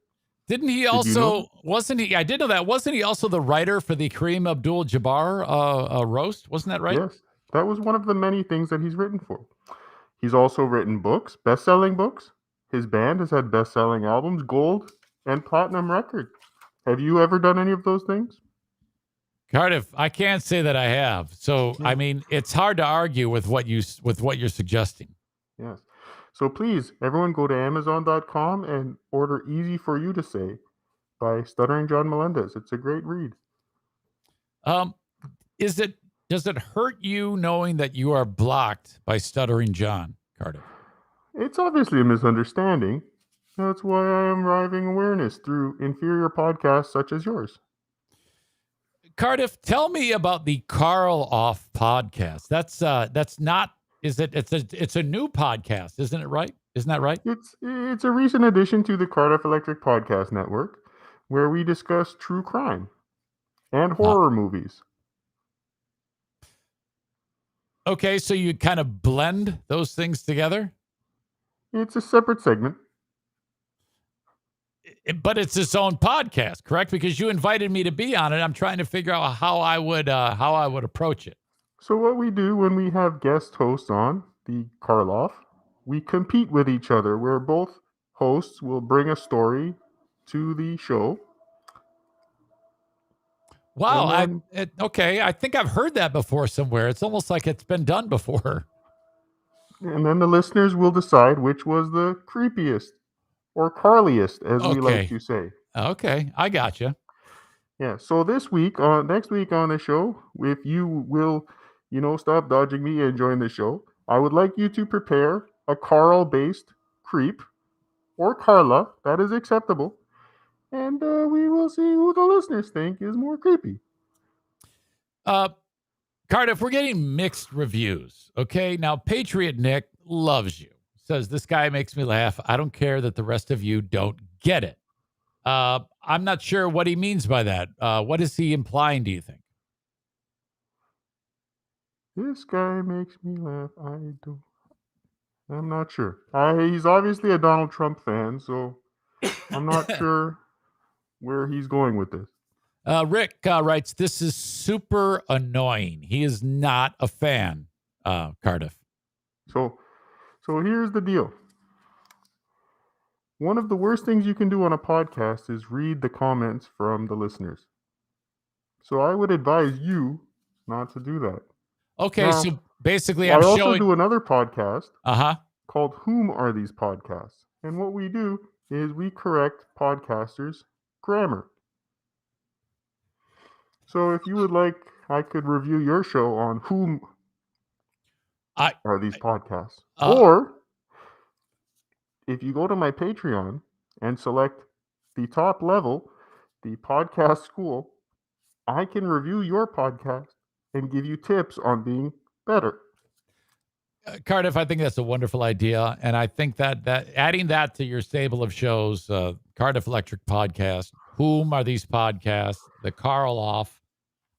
Didn't he also, wasn't he, I did know that, wasn't he also the writer for the Kareem Abdul-Jabbar roast? Wasn't that right? Yes, that was one of the many things that he's written for. He's also written books, best-selling books. His band has had best-selling albums, gold and platinum records. Have you ever done any of those things? Cardiff, I can't say that I have. So, I mean, it's hard to argue with what you're suggesting. Yes. So please, everyone go to Amazon.com and order Easy for You to Say by Stuttering John Melendez. It's a great read. Does it hurt you knowing that you are blocked by Stuttering John, Cardiff? It's obviously a misunderstanding. That's why I am driving awareness through inferior podcasts such as yours. Cardiff, tell me about the Carl Off podcast. That's not. It's a new podcast, isn't it right? Isn't that right? It's a recent addition to the Cardiff Electric Podcast Network, where we discuss true crime and horror movies. Okay, so you kind of blend those things together? It's a separate segment. But it's its own podcast, correct? Because you invited me to be on it. I'm trying to figure out how I would approach it. So what we do when we have guest hosts on the Karloff, we compete with each other, where both hosts will bring a story to the show. Wow. Okay. I think I've heard that before somewhere. It's almost like it's been done before. And then the listeners will decide which was the creepiest or Carliest, as we like to say. Okay. I gotcha. Yeah. So next week on the show, if you will, stop dodging me and join the show, I would like you to prepare a Carl-based creep or Carla. That is acceptable. And we will see who the listeners think is more creepy. Cardiff, we're getting mixed reviews. Okay. Now, Patriot Nick loves you. Says, this guy makes me laugh. I don't care that the rest of you don't get it. I'm not sure what he means by that. What is he implying, do you think? This guy makes me laugh. I'm not sure. He's obviously a Donald Trump fan, so I'm not sure where he's going with this. Rick writes, this is super annoying. He is not a fan, Cardiff. So here's the deal. One of the worst things you can do on a podcast is read the comments from the listeners. So I would advise you not to do that. Okay, now, so basically I also do another podcast called Whom Are These Podcasts? And what we do is we correct podcasters' grammar. So if you would like, I could review your show on Whom Are These Podcasts? Or if you go to my Patreon and select the top level, the podcast school, I can review your podcast and give you tips on being better. Cardiff, I think that's a wonderful idea. And I think that adding that to your stable of shows, Cardiff Electric Podcast, Whom Are These Podcasts, the Carl Off,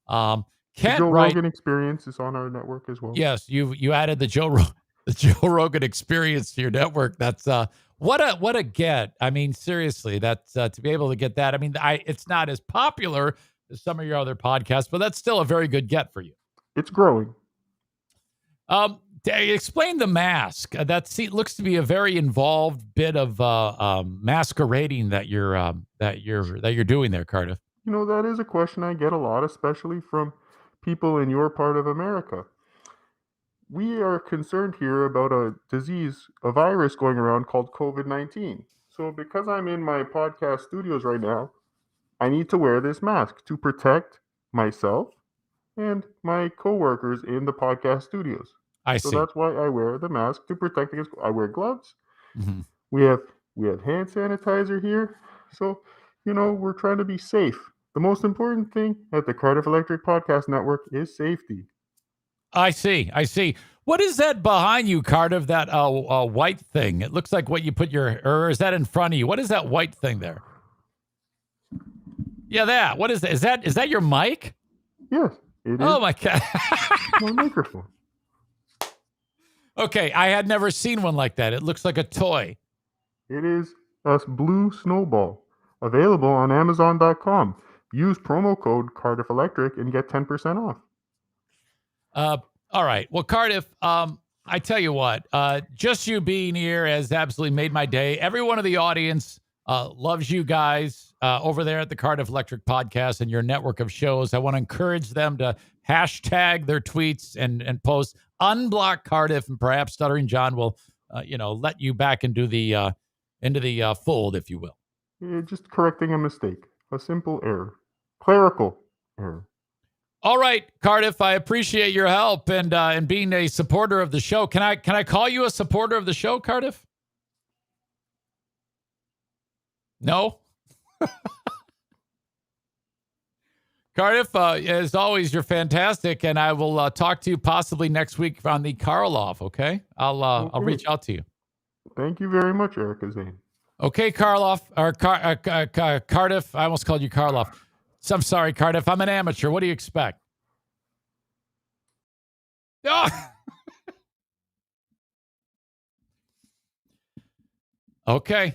the Joe Rogan Experience is on our network as well. Yes, you added the Joe Rogan Experience to your network. That's what a get. I mean, seriously, that's to be able to get that. I mean, it's not as popular as some of your other podcasts, but that's still a very good get for you. It's growing. Explain the mask. That looks to be a very involved bit of masquerading that you're doing there, Cardiff. You know, that is a question I get a lot, especially from people in your part of America. We are concerned here about a disease, a virus going around called COVID-19. So because I'm in my podcast studios right now, I need to wear this mask to protect myself and my coworkers in the podcast studios. So that's why I wear the mask, to protect against. I wear gloves. Mm-hmm. We have hand sanitizer here. So, you know, we're trying to be safe. The most important thing at the Cardiff Electric Podcast Network is safety. I see. What is that behind you, Cardiff? That white thing? It looks like what you put or is that in front of you? What is that white thing there? Yeah, that. What is that? Is that your mic? Yes, it is. Oh my God. My microphone. Okay, I had never seen one like that. It looks like a toy. It is a blue snowball, available on Amazon.com. Use promo code Cardiff Electric and get 10% off. All right. Well, Cardiff, I tell you what, just you being here has absolutely made my day. Everyone in the audience loves you guys over there at the Cardiff Electric Podcast and your network of shows. I want to encourage them to hashtag their tweets and post unblock Cardiff, and perhaps Stuttering John will, let you back into the fold, if you will. Yeah, just correcting a mistake, a simple error, clerical error. All right, Cardiff, I appreciate your help and being a supporter of the show. Can I call you a supporter of the show, Cardiff? No? Cardiff, as always, you're fantastic, and I will talk to you possibly next week on the Karloff, okay? I'll reach out to you. Thank you very much, Eric Zane. Okay, Karloff, or Cardiff. I almost called you Karloff. So I'm sorry, Cardiff. I'm an amateur. What do you expect? Oh! Okay.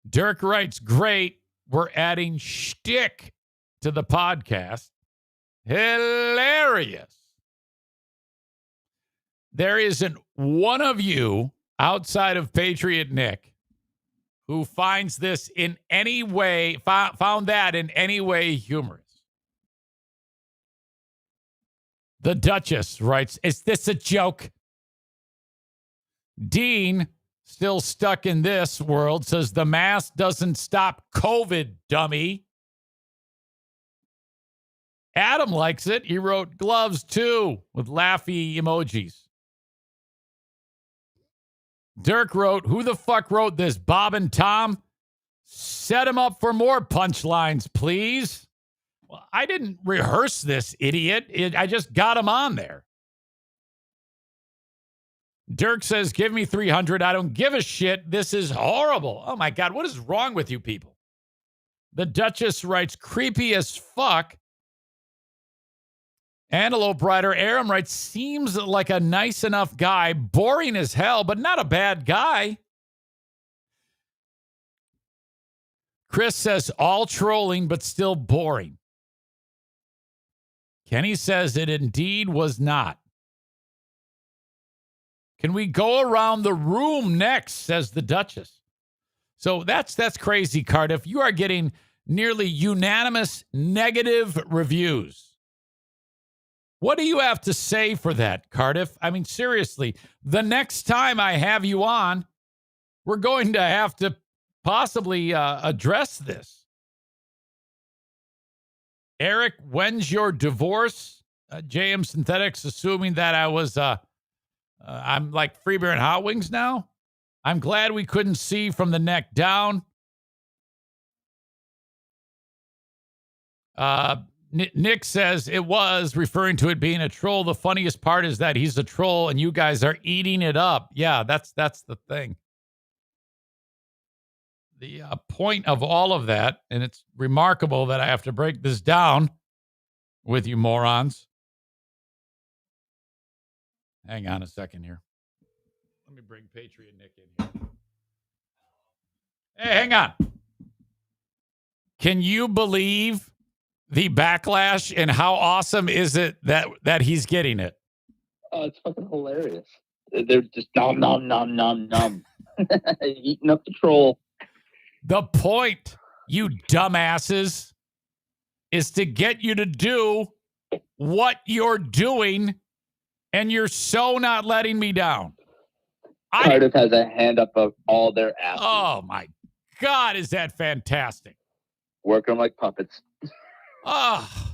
Dirk writes, great. We're adding shtick to the podcast. Hilarious. There isn't one of you outside of Patriot Nick who finds this in any way, found that in any way humorous. The Duchess writes, is this a joke? Dean, still stuck in this world, says the mask doesn't stop COVID, dummy. Adam likes it. He wrote gloves too with laughy emojis. Dirk wrote, who the fuck wrote this? Bob and Tom? Set him up for more punchlines, please. Well, I didn't rehearse this, idiot. I just got him on there. Dirk says, give me 300. I don't give a shit. This is horrible. Oh, my God. What is wrong with you people? The Duchess writes, creepy as fuck. Antelope Rider Aram writes, seems like a nice enough guy. Boring as hell, but not a bad guy. Chris says, all trolling, but still boring. Kenny says it indeed was not. Can we go around the room next, says the Duchess. So that's crazy, Cardiff. You are getting nearly unanimous negative reviews. What do you have to say for that, Cardiff? I mean, seriously, the next time I have you on, we're going to have to possibly address this. Eric, when's your divorce? JM Synthetics, assuming that I was, I'm like free beer and hot wings now. I'm glad we couldn't see from the neck down. Nick says it was referring to it being a troll. The funniest part is that he's a troll and you guys are eating it up. Yeah, that's the thing. The point of all of that, and it's remarkable that I have to break this down with you morons. Hang on a second here. Let me bring Patriot Nick in here. Hey, hang on. Can you believe the backlash, and how awesome is it that he's getting it? Oh, it's fucking hilarious. They're just nom, nom, nom, nom, nom. Eating up the troll. The point, you dumbasses, is to get you to do what you're doing, and you're so not letting me down. Cardiff has a hand up of all their asses. Oh, my God, is that fantastic. Working them like puppets. Oh.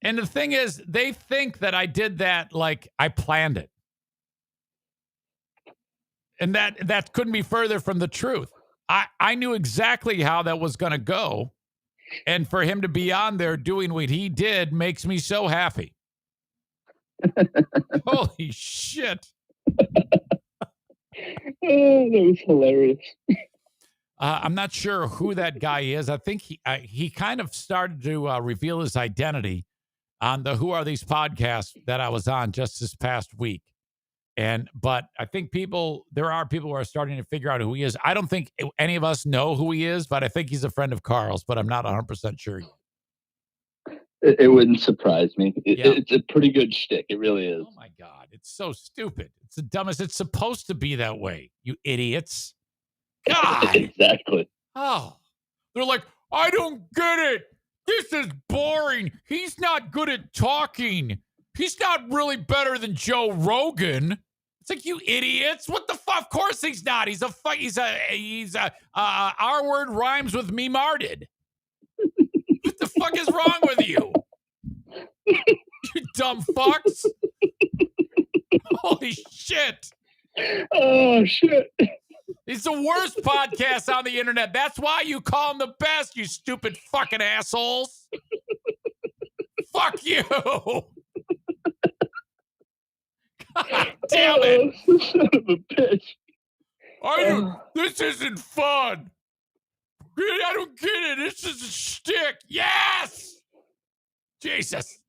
And the thing is, they think that I did that like I planned it. And that couldn't be further from the truth. I knew exactly how that was going to go. And for him to be on there doing what he did makes me so happy. Holy shit. Oh, that was hilarious. I'm not sure who that guy is. I think he kind of started to reveal his identity on the Who Are These podcasts that I was on just this past week. But I think there are people who are starting to figure out who he is. I don't think any of us know who he is, but I think he's a friend of Carl's, but I'm not 100% sure yet. It wouldn't surprise me. It's a pretty good shtick. It really is. Oh, my God. It's so stupid. It's the dumbest. It's supposed to be that way, you idiots. God. Exactly. Oh. They're like, I don't get it. This is boring. He's not good at talking. He's not really better than Joe Rogan. It's like, you idiots. What the fuck? Of course he's not. He's a our word rhymes with me marted. What the fuck is wrong with you? You dumb fucks. Holy shit. Oh, shit. It's the worst podcast on the internet. That's why you call them the best, you stupid fucking assholes. Fuck you. God damn it. Oh, son of a bitch. This isn't fun. I don't get it. This is a shtick. Yes. Jesus.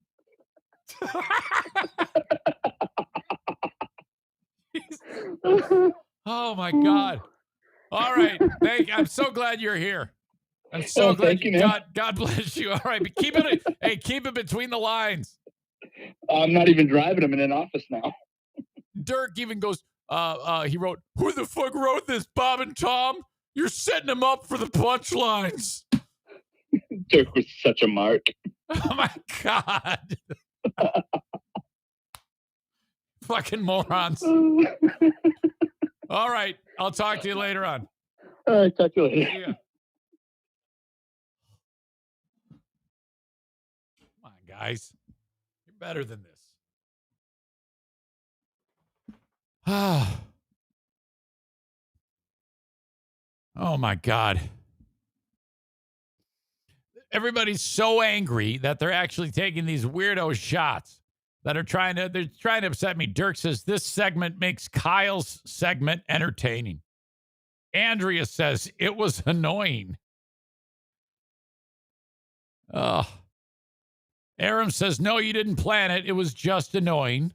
Oh, my God. All right. I'm so glad you're here. I'm so glad. Thank you, man. God bless you. All right. But keep it between the lines. I'm not even driving. I'm in an office now. Dirk even goes, he wrote, who the fuck wrote this, Bob and Tom? You're setting them up for the punchlines. Dirk was such a mark. Oh, my God. Fucking morons. All right. I'll talk to you later on. All right. Talk to you later. Yeah. Come on, guys. You're better than this. Oh, my God. Everybody's so angry that they're actually taking these weirdo shots that are trying to upset me. Dirk says this segment makes Kyle's segment entertaining. Andrea says it was annoying. Oh. Aram says, no, you didn't plan it. It was just annoying.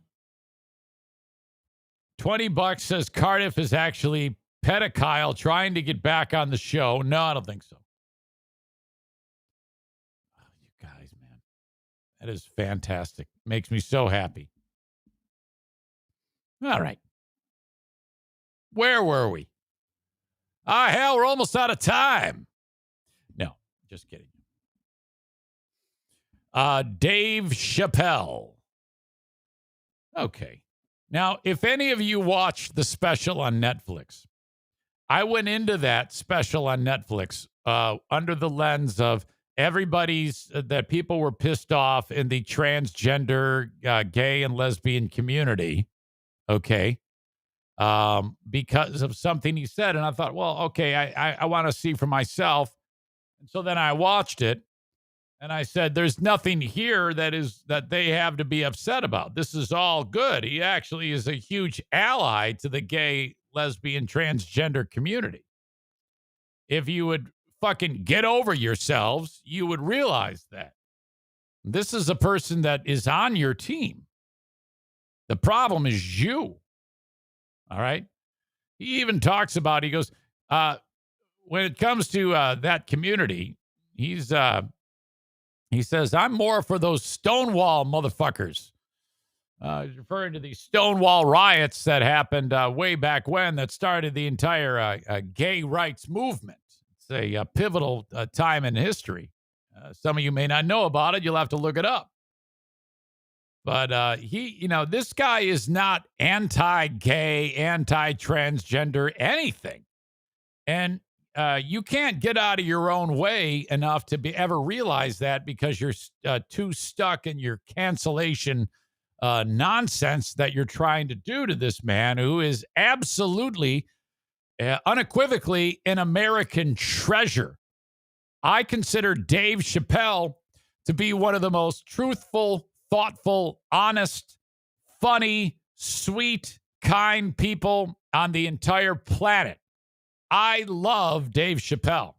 $20 says Cardiff is actually pedophile trying to get back on the show. No, I don't think so. Oh, you guys, man. That is fantastic. Makes me so happy. All right. Where were we? Hell, we're almost out of time. No, just kidding. Dave Chappelle. Okay. Now, if any of you watched the special on Netflix, I went into that special on Netflix under the lens of everybody's that people were pissed off in the transgender, gay and lesbian community. Okay. Because of something he said. And I thought, well, okay, I want to see for myself. And so then I watched it. And I said, there's nothing here that they have to be upset about. This is all good. He actually is a huge ally to the gay, lesbian, transgender community. If you would fucking get over yourselves, you would realize that. This is a person that is on your team. The problem is you. All right? He even talks about, he goes, when it comes to that community, he's He says, I'm more for those Stonewall motherfuckers. He's referring to these Stonewall riots that happened way back when that started the entire gay rights movement. It's a pivotal time in history. Some of you may not know about it. You'll have to look it up. But this guy is not anti-gay, anti-transgender, anything. And you can't get out of your own way enough to ever realize that because you're too stuck in your cancellation nonsense that you're trying to do to this man who is absolutely, unequivocally an American treasure. I consider Dave Chappelle to be one of the most truthful, thoughtful, honest, funny, sweet, kind people on the entire planet. I love Dave Chappelle.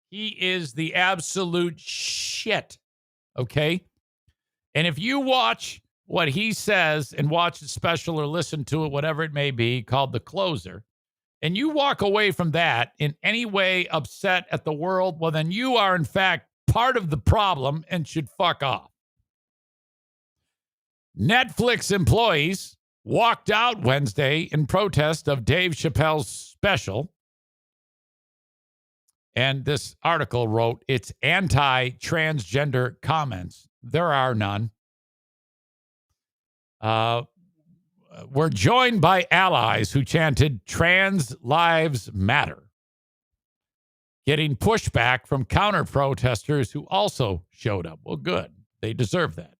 He is the absolute shit. Okay? And if you watch what he says and watch the special or listen to it, whatever it may be, called The Closer, and you walk away from that in any way upset at the world, well, then you are, in fact, part of the problem and should fuck off. Netflix employees walked out Wednesday in protest of Dave Chappelle's special. And this article wrote, it's anti-transgender comments. There are none. We're joined by allies who chanted Trans Lives Matter, getting pushback from counter-protesters who also showed up. Well, good. They deserve that.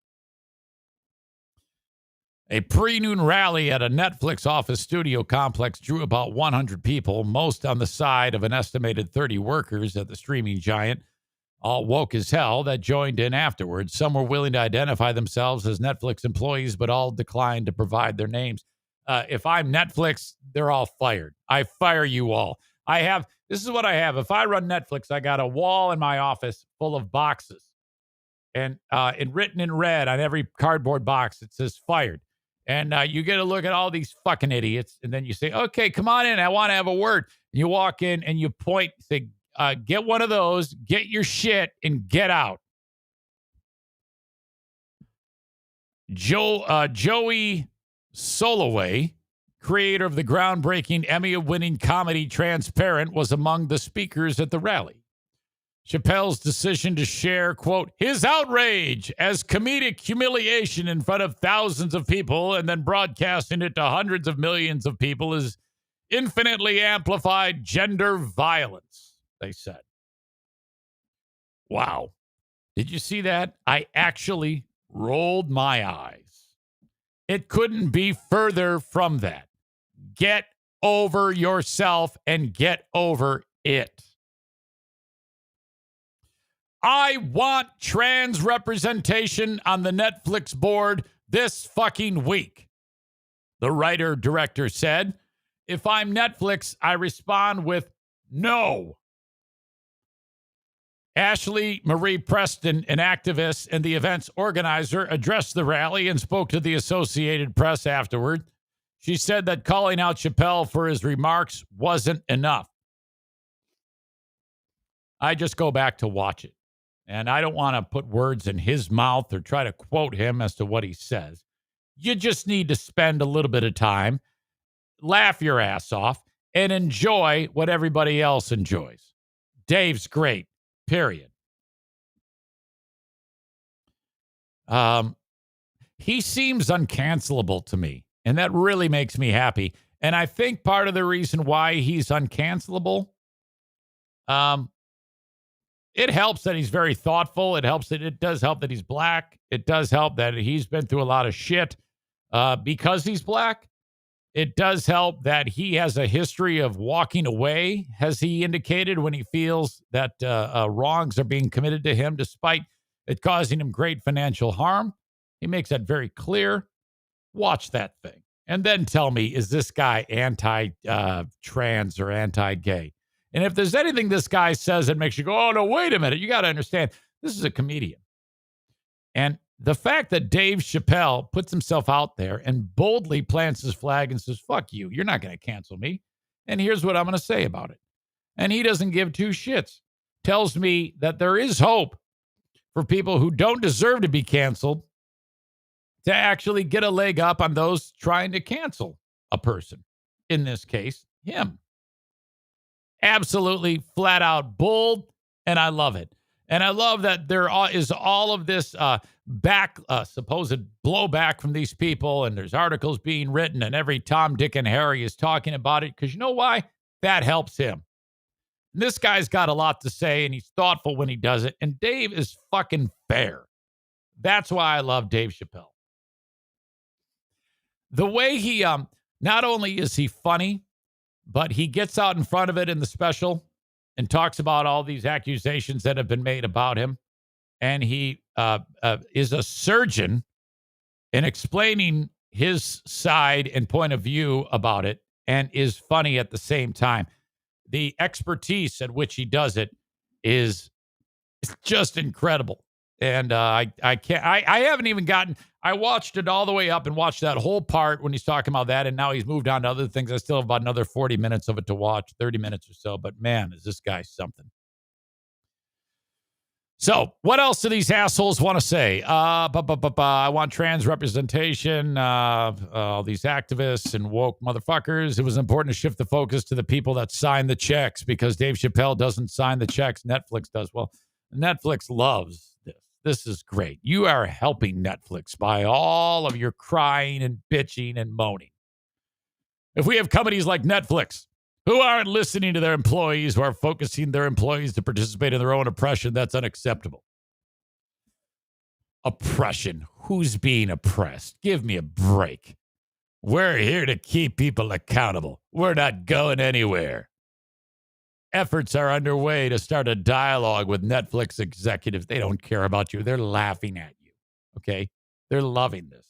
A pre-noon rally at a Netflix office studio complex drew about 100 people, most on the side of an estimated 30 workers at the streaming giant, all woke as hell, that joined in afterwards. Some were willing to identify themselves as Netflix employees, but all declined to provide their names. If I'm Netflix, they're all fired. I fire you all. This is what I have. If I run Netflix, I got a wall in my office full of boxes. And written in red on every cardboard box, it says fired. And you get to look at all these fucking idiots. And then you say, okay, come on in. I want to have a word. And you walk in and you point, say, get one of those, get your shit, and get out. Joey Soloway, creator of the groundbreaking Emmy-winning comedy Transparent, was among the speakers at the rally. Chappelle's decision to share, quote, his outrage as comedic humiliation in front of thousands of people and then broadcasting it to hundreds of millions of people is infinitely amplified gender violence, they said. Wow. Did you see that? I actually rolled my eyes. It couldn't be further from that. Get over yourself and get over it. I want trans representation on the Netflix board this fucking week, the writer-director said. If I'm Netflix, I respond with no. Ashley Marie Preston, an activist and the event's organizer, addressed the rally and spoke to the Associated Press afterward. She said that calling out Chappelle for his remarks wasn't enough. I just go back to watch it. And I don't want to put words in his mouth or try to quote him as to what he says. You just need to spend a little bit of time, laugh your ass off, and enjoy what everybody else enjoys. Dave's great, period. He seems uncancelable to me, and that really makes me happy. And I think part of the reason why he's uncancelable, it helps that he's very thoughtful. It does help that he's black. It does help that he's been through a lot of shit because he's black. It does help that he has a history of walking away, as he indicated, when he feels that wrongs are being committed to him, despite it causing him great financial harm. He makes that very clear. Watch that thing. And then tell me, is this guy anti-trans or anti-gay? And if there's anything this guy says that makes you go, oh, no, wait a minute. You got to understand, this is a comedian. And the fact that Dave Chappelle puts himself out there and boldly plants his flag and says, fuck you, you're not going to cancel me. And here's what I'm going to say about it. And he doesn't give two shits. Tells me that there is hope for people who don't deserve to be canceled to actually get a leg up on those trying to cancel a person. In this case, him. Absolutely flat out bold, and I love it. And I love that there is all of this supposed blowback from these people, and there's articles being written, and every Tom, Dick, and Harry is talking about it, because you know why? That helps him. And this guy's got a lot to say, and he's thoughtful when he does it, and Dave is fucking fair. That's why I love Dave Chappelle. The way he, not only is he funny, but he gets out in front of it in the special and talks about all these accusations that have been made about him. And he is a surgeon in explaining his side and point of view about it, and is funny at the same time. The expertise at which he does it is just incredible. And I haven't even gotten, I watched it all the way up and watched that whole part when he's talking about that. And now he's moved on to other things. I still have about another 40 minutes of it to watch, 30 minutes or so. But man, is this guy something. So what else do these assholes want to say? I want trans representation. All these activists and woke motherfuckers. It was important to shift the focus to the people that sign the checks, because Dave Chappelle doesn't sign the checks. Netflix does. Well, Netflix loves this. This is great. You are helping Netflix by all of your crying and bitching and moaning. If we have companies like Netflix who aren't listening to their employees, who are focusing their employees to participate in their own oppression, that's unacceptable. Oppression. Who's being oppressed? Give me a break. We're here to keep people accountable. We're not going anywhere. Efforts are underway to start a dialogue with Netflix executives. They don't care about you. They're laughing at you. Okay? They're loving this.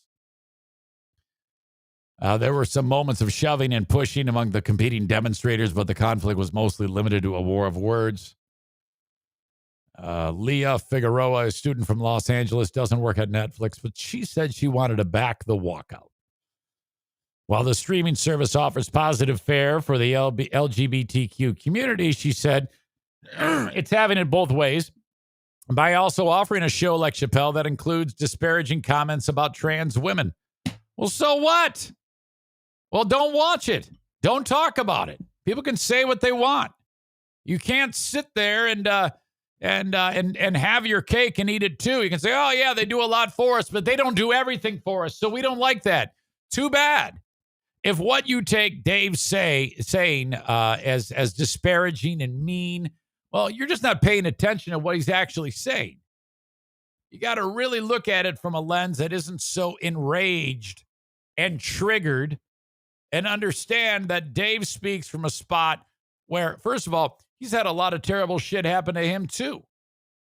There were some moments of shoving and pushing among the competing demonstrators, but the conflict was mostly limited to a war of words. Leah Figueroa, a student from Los Angeles, doesn't work at Netflix, but she said she wanted to back the walkout. While the streaming service offers positive fare for the LGBTQ community, she said it's having it both ways by also offering a show like Chappelle that includes disparaging comments about trans women. Well, so what? Well, don't watch it. Don't talk about it. People can say what they want. You can't sit there and have your cake and eat it too. You can say, "Oh yeah, they do a lot for us, but they don't do everything for us, so we don't like that." Too bad. If what you take Dave saying as disparaging and mean, well, you're just not paying attention to what he's actually saying. You got to really look at it from a lens that isn't so enraged and triggered, and understand that Dave speaks from a spot where, first of all, he's had a lot of terrible shit happen to him too.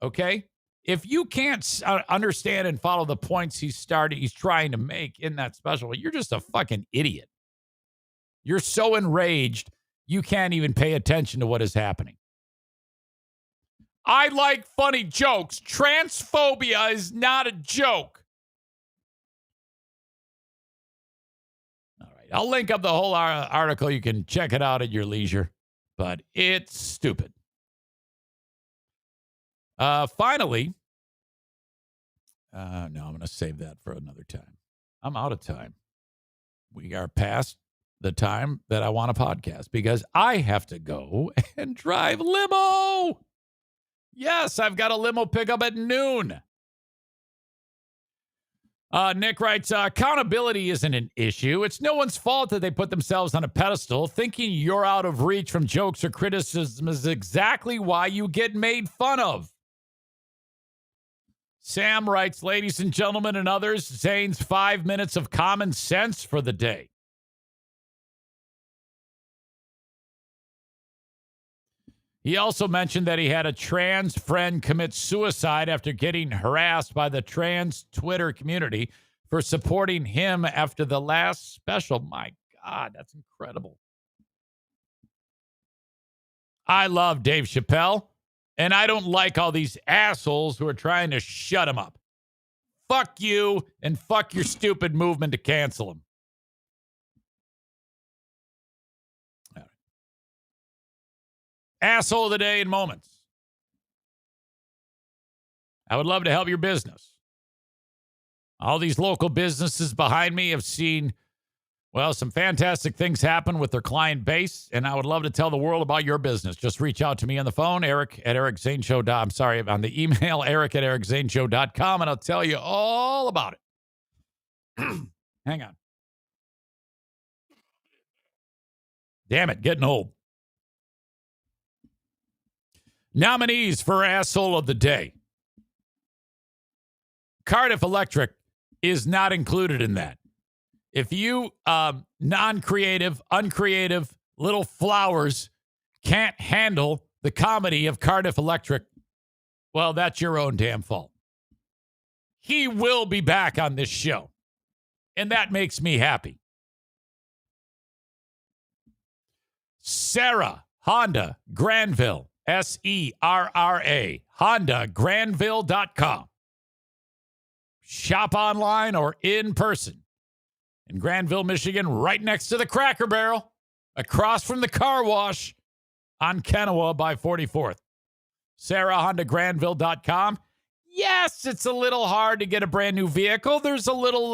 Okay? If you can't understand and follow the points he's trying to make in that special, you're just a fucking idiot. You're so enraged, you can't even pay attention to what is happening. I like funny jokes. Transphobia is not a joke. All right. I'll link up the whole article. You can check it out at your leisure, but it's stupid. Finally, no, I'm going to save that for another time. I'm out of time. We are past the time that I want a podcast because I have to go and drive limo. Yes, I've got a limo pickup at noon. Nick writes, accountability isn't an issue. It's no one's fault that they put themselves on a pedestal. Thinking you're out of reach from jokes or criticism is exactly why you get made fun of. Sam writes, ladies and gentlemen and others, Zane's 5 minutes of common sense for the day. He also mentioned that he had a trans friend commit suicide after getting harassed by the trans Twitter community for supporting him after the last special. My God, that's incredible. I love Dave Chappelle, and I don't like all these assholes who are trying to shut him up. Fuck you, and fuck your stupid movement to cancel him. Asshole of the day in moments. I would love to help your business. All these local businesses behind me have seen, well, some fantastic things happen with their client base, and I would love to tell the world about your business. Just reach out to me on the phone, Eric at EricZaneShow. I'm sorry, on the email, Eric at EricZaneShow.com, and I'll tell you all about it. Hang on. Damn it, getting old. Nominees for Asshole of the Day. Cardiff Electric is not included in that. If you non-creative, uncreative little flowers can't handle the comedy of Cardiff Electric, well, that's your own damn fault. He will be back on this show, and that makes me happy. Sarah Honda Granville, SERRA, HondaGranville.com. Shop online or in person in Granville, Michigan, right next to the Cracker Barrel, across from the car wash on Kennewa by 44th. SarahHondaGranville.com. Yes, it's a little hard to get a brand new vehicle. There's a little,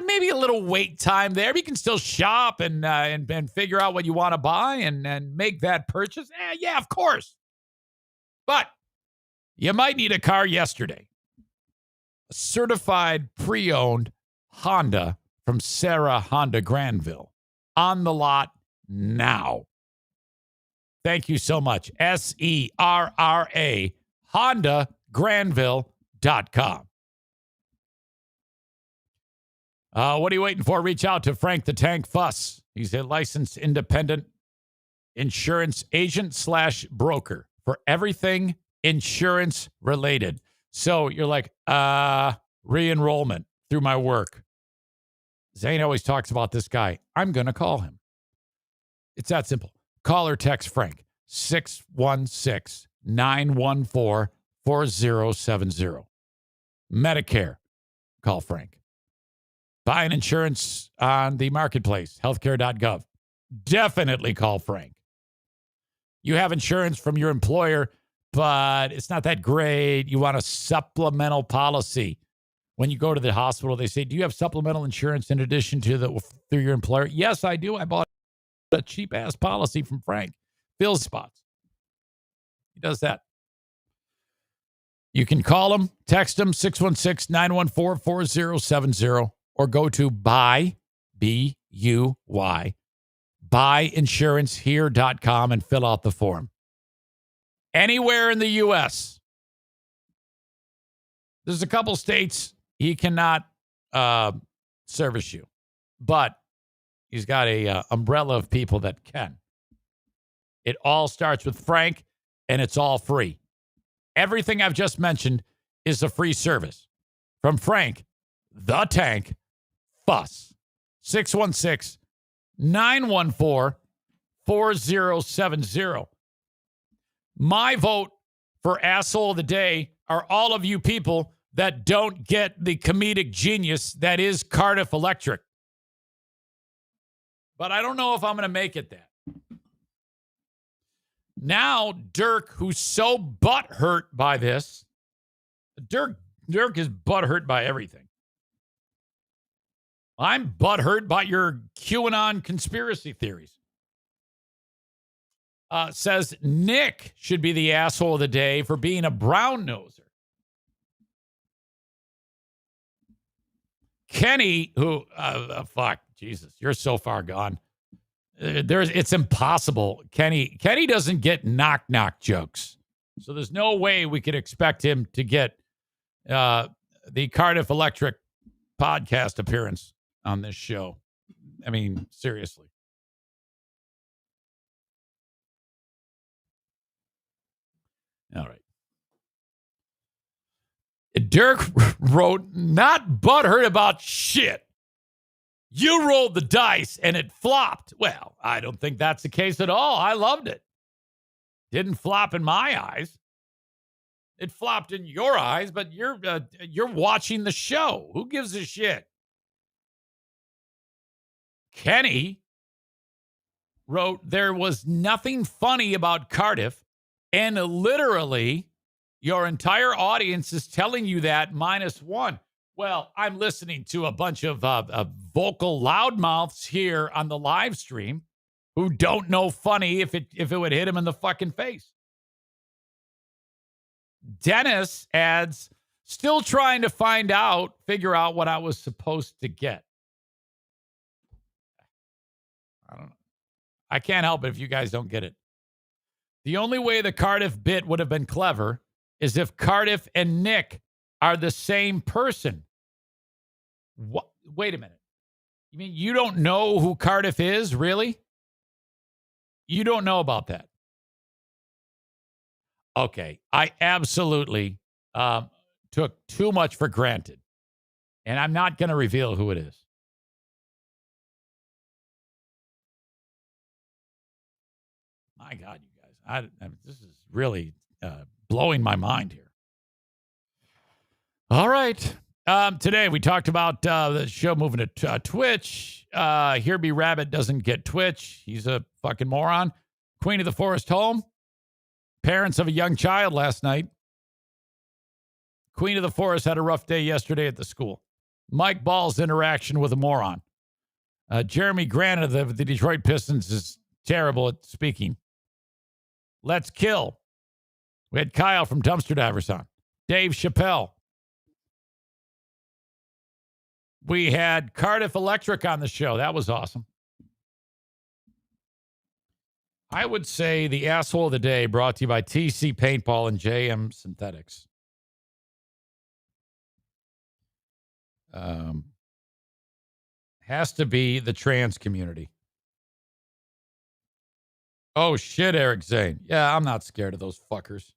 maybe a little wait time there. But you can still shop and figure out what you want to buy and make that purchase. Yeah, of course. But you might need a car yesterday. A certified pre-owned Honda from Sarah Honda Granville. On the lot now. Thank you so much. SERRA, HondaGranville.com. What are you waiting for? Reach out to Frank the Tank Fuss. He's a licensed independent insurance agent / broker for everything insurance related. So you're like, re-enrollment through my work. Zane always talks about this guy. I'm going to call him. It's that simple. Call or text Frank, 616-914-4070. Medicare, call Frank. Buying insurance on the marketplace, healthcare.gov. Definitely call Frank. You have insurance from your employer, but it's not that great. You want a supplemental policy. When you go to the hospital, they say, do you have supplemental insurance in addition to through your employer? Yes, I do. I bought a cheap-ass policy from Frank. Fills spots. He does that. You can call him, text him, 616-914-4070, or go to buy, B-U-Y, buyinsurancehere.com and fill out the form. Anywhere in the U.S. There's a couple states he cannot service you, but he's got a umbrella of people that can. It all starts with Frank, and it's all free. Everything I've just mentioned is a free service from Frank, the Tank Fuss. 616-914-4070. My vote for Asshole of the Day are all of you people that don't get the comedic genius that is Cardiff Electric. But I don't know if I'm going to make it that. Now, Dirk, who's so butthurt by this, Dirk is butthurt by everything. I'm butthurt by your QAnon conspiracy theories. Says Nick should be the asshole of the day for being a brown noser. Kenny, who, fuck, Jesus, you're so far gone. It's impossible. Kenny doesn't get knock jokes. So there's no way we could expect him to get the Cardiff Electric podcast appearance on this show. I mean, seriously. All right. Dirk wrote, not butthurt about shit. You rolled the dice and it flopped. Well, I don't think that's the case at all. I loved it. Didn't flop in my eyes. It flopped in your eyes, but you're watching the show. Who gives a shit? Kenny wrote, there was nothing funny about Cardiff, and literally, Your entire audience is telling you that -1. Well, I'm listening to a bunch of vocal loudmouths here on the live stream who don't know funny if it would hit him in the fucking face. Dennis adds, still trying to figure out what I was supposed to get. I don't know. I can't help it if you guys don't get it. The only way the Cardiff bit would have been clever is if Cardiff and Nick are the same person. What? Wait a minute. You mean you don't know who Cardiff is, really? You don't know about that? Okay. I absolutely took too much for granted. And I'm not going to reveal who it is. My God, you guys. This is really blowing my mind here. All right. Today we talked about the show moving to Twitch. Here Be Rabbit doesn't get Twitch. He's a fucking moron. Queen of the Forest home. Parents of a young child last night. Queen of the Forest had a rough day yesterday at the school. Mike Ball's interaction with a moron. Jeremy Grant of the Detroit Pistons is terrible at speaking. Let's Kill. We had Kyle from Dumpster Divers on. Dave Chappelle. We had Cardiff Electric on the show. That was awesome. I would say the asshole of the day brought to you by TC Paintball and JM Synthetics. Has to be the trans community. Oh, shit, Eric Zane. Yeah, I'm not scared of those fuckers.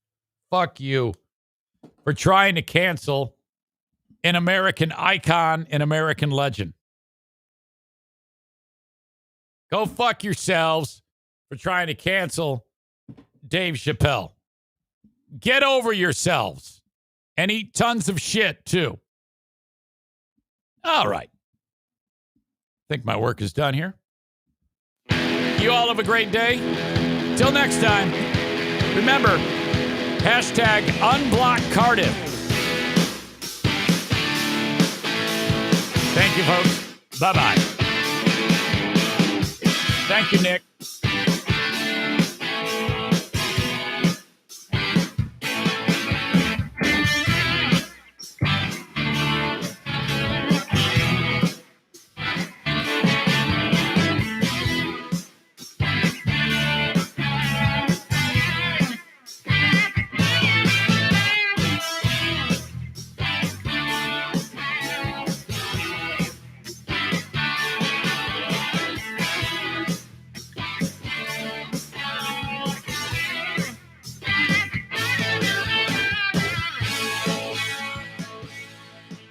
Fuck you for trying to cancel an American icon, an American legend. Go fuck yourselves for trying to cancel Dave Chappelle. Get over yourselves and eat tons of shit, too. All right. I think my work is done here. You all have a great day. Till next time, remember, #UnblockCardiff. Thank you, folks. Bye-bye. Thank you, Nick.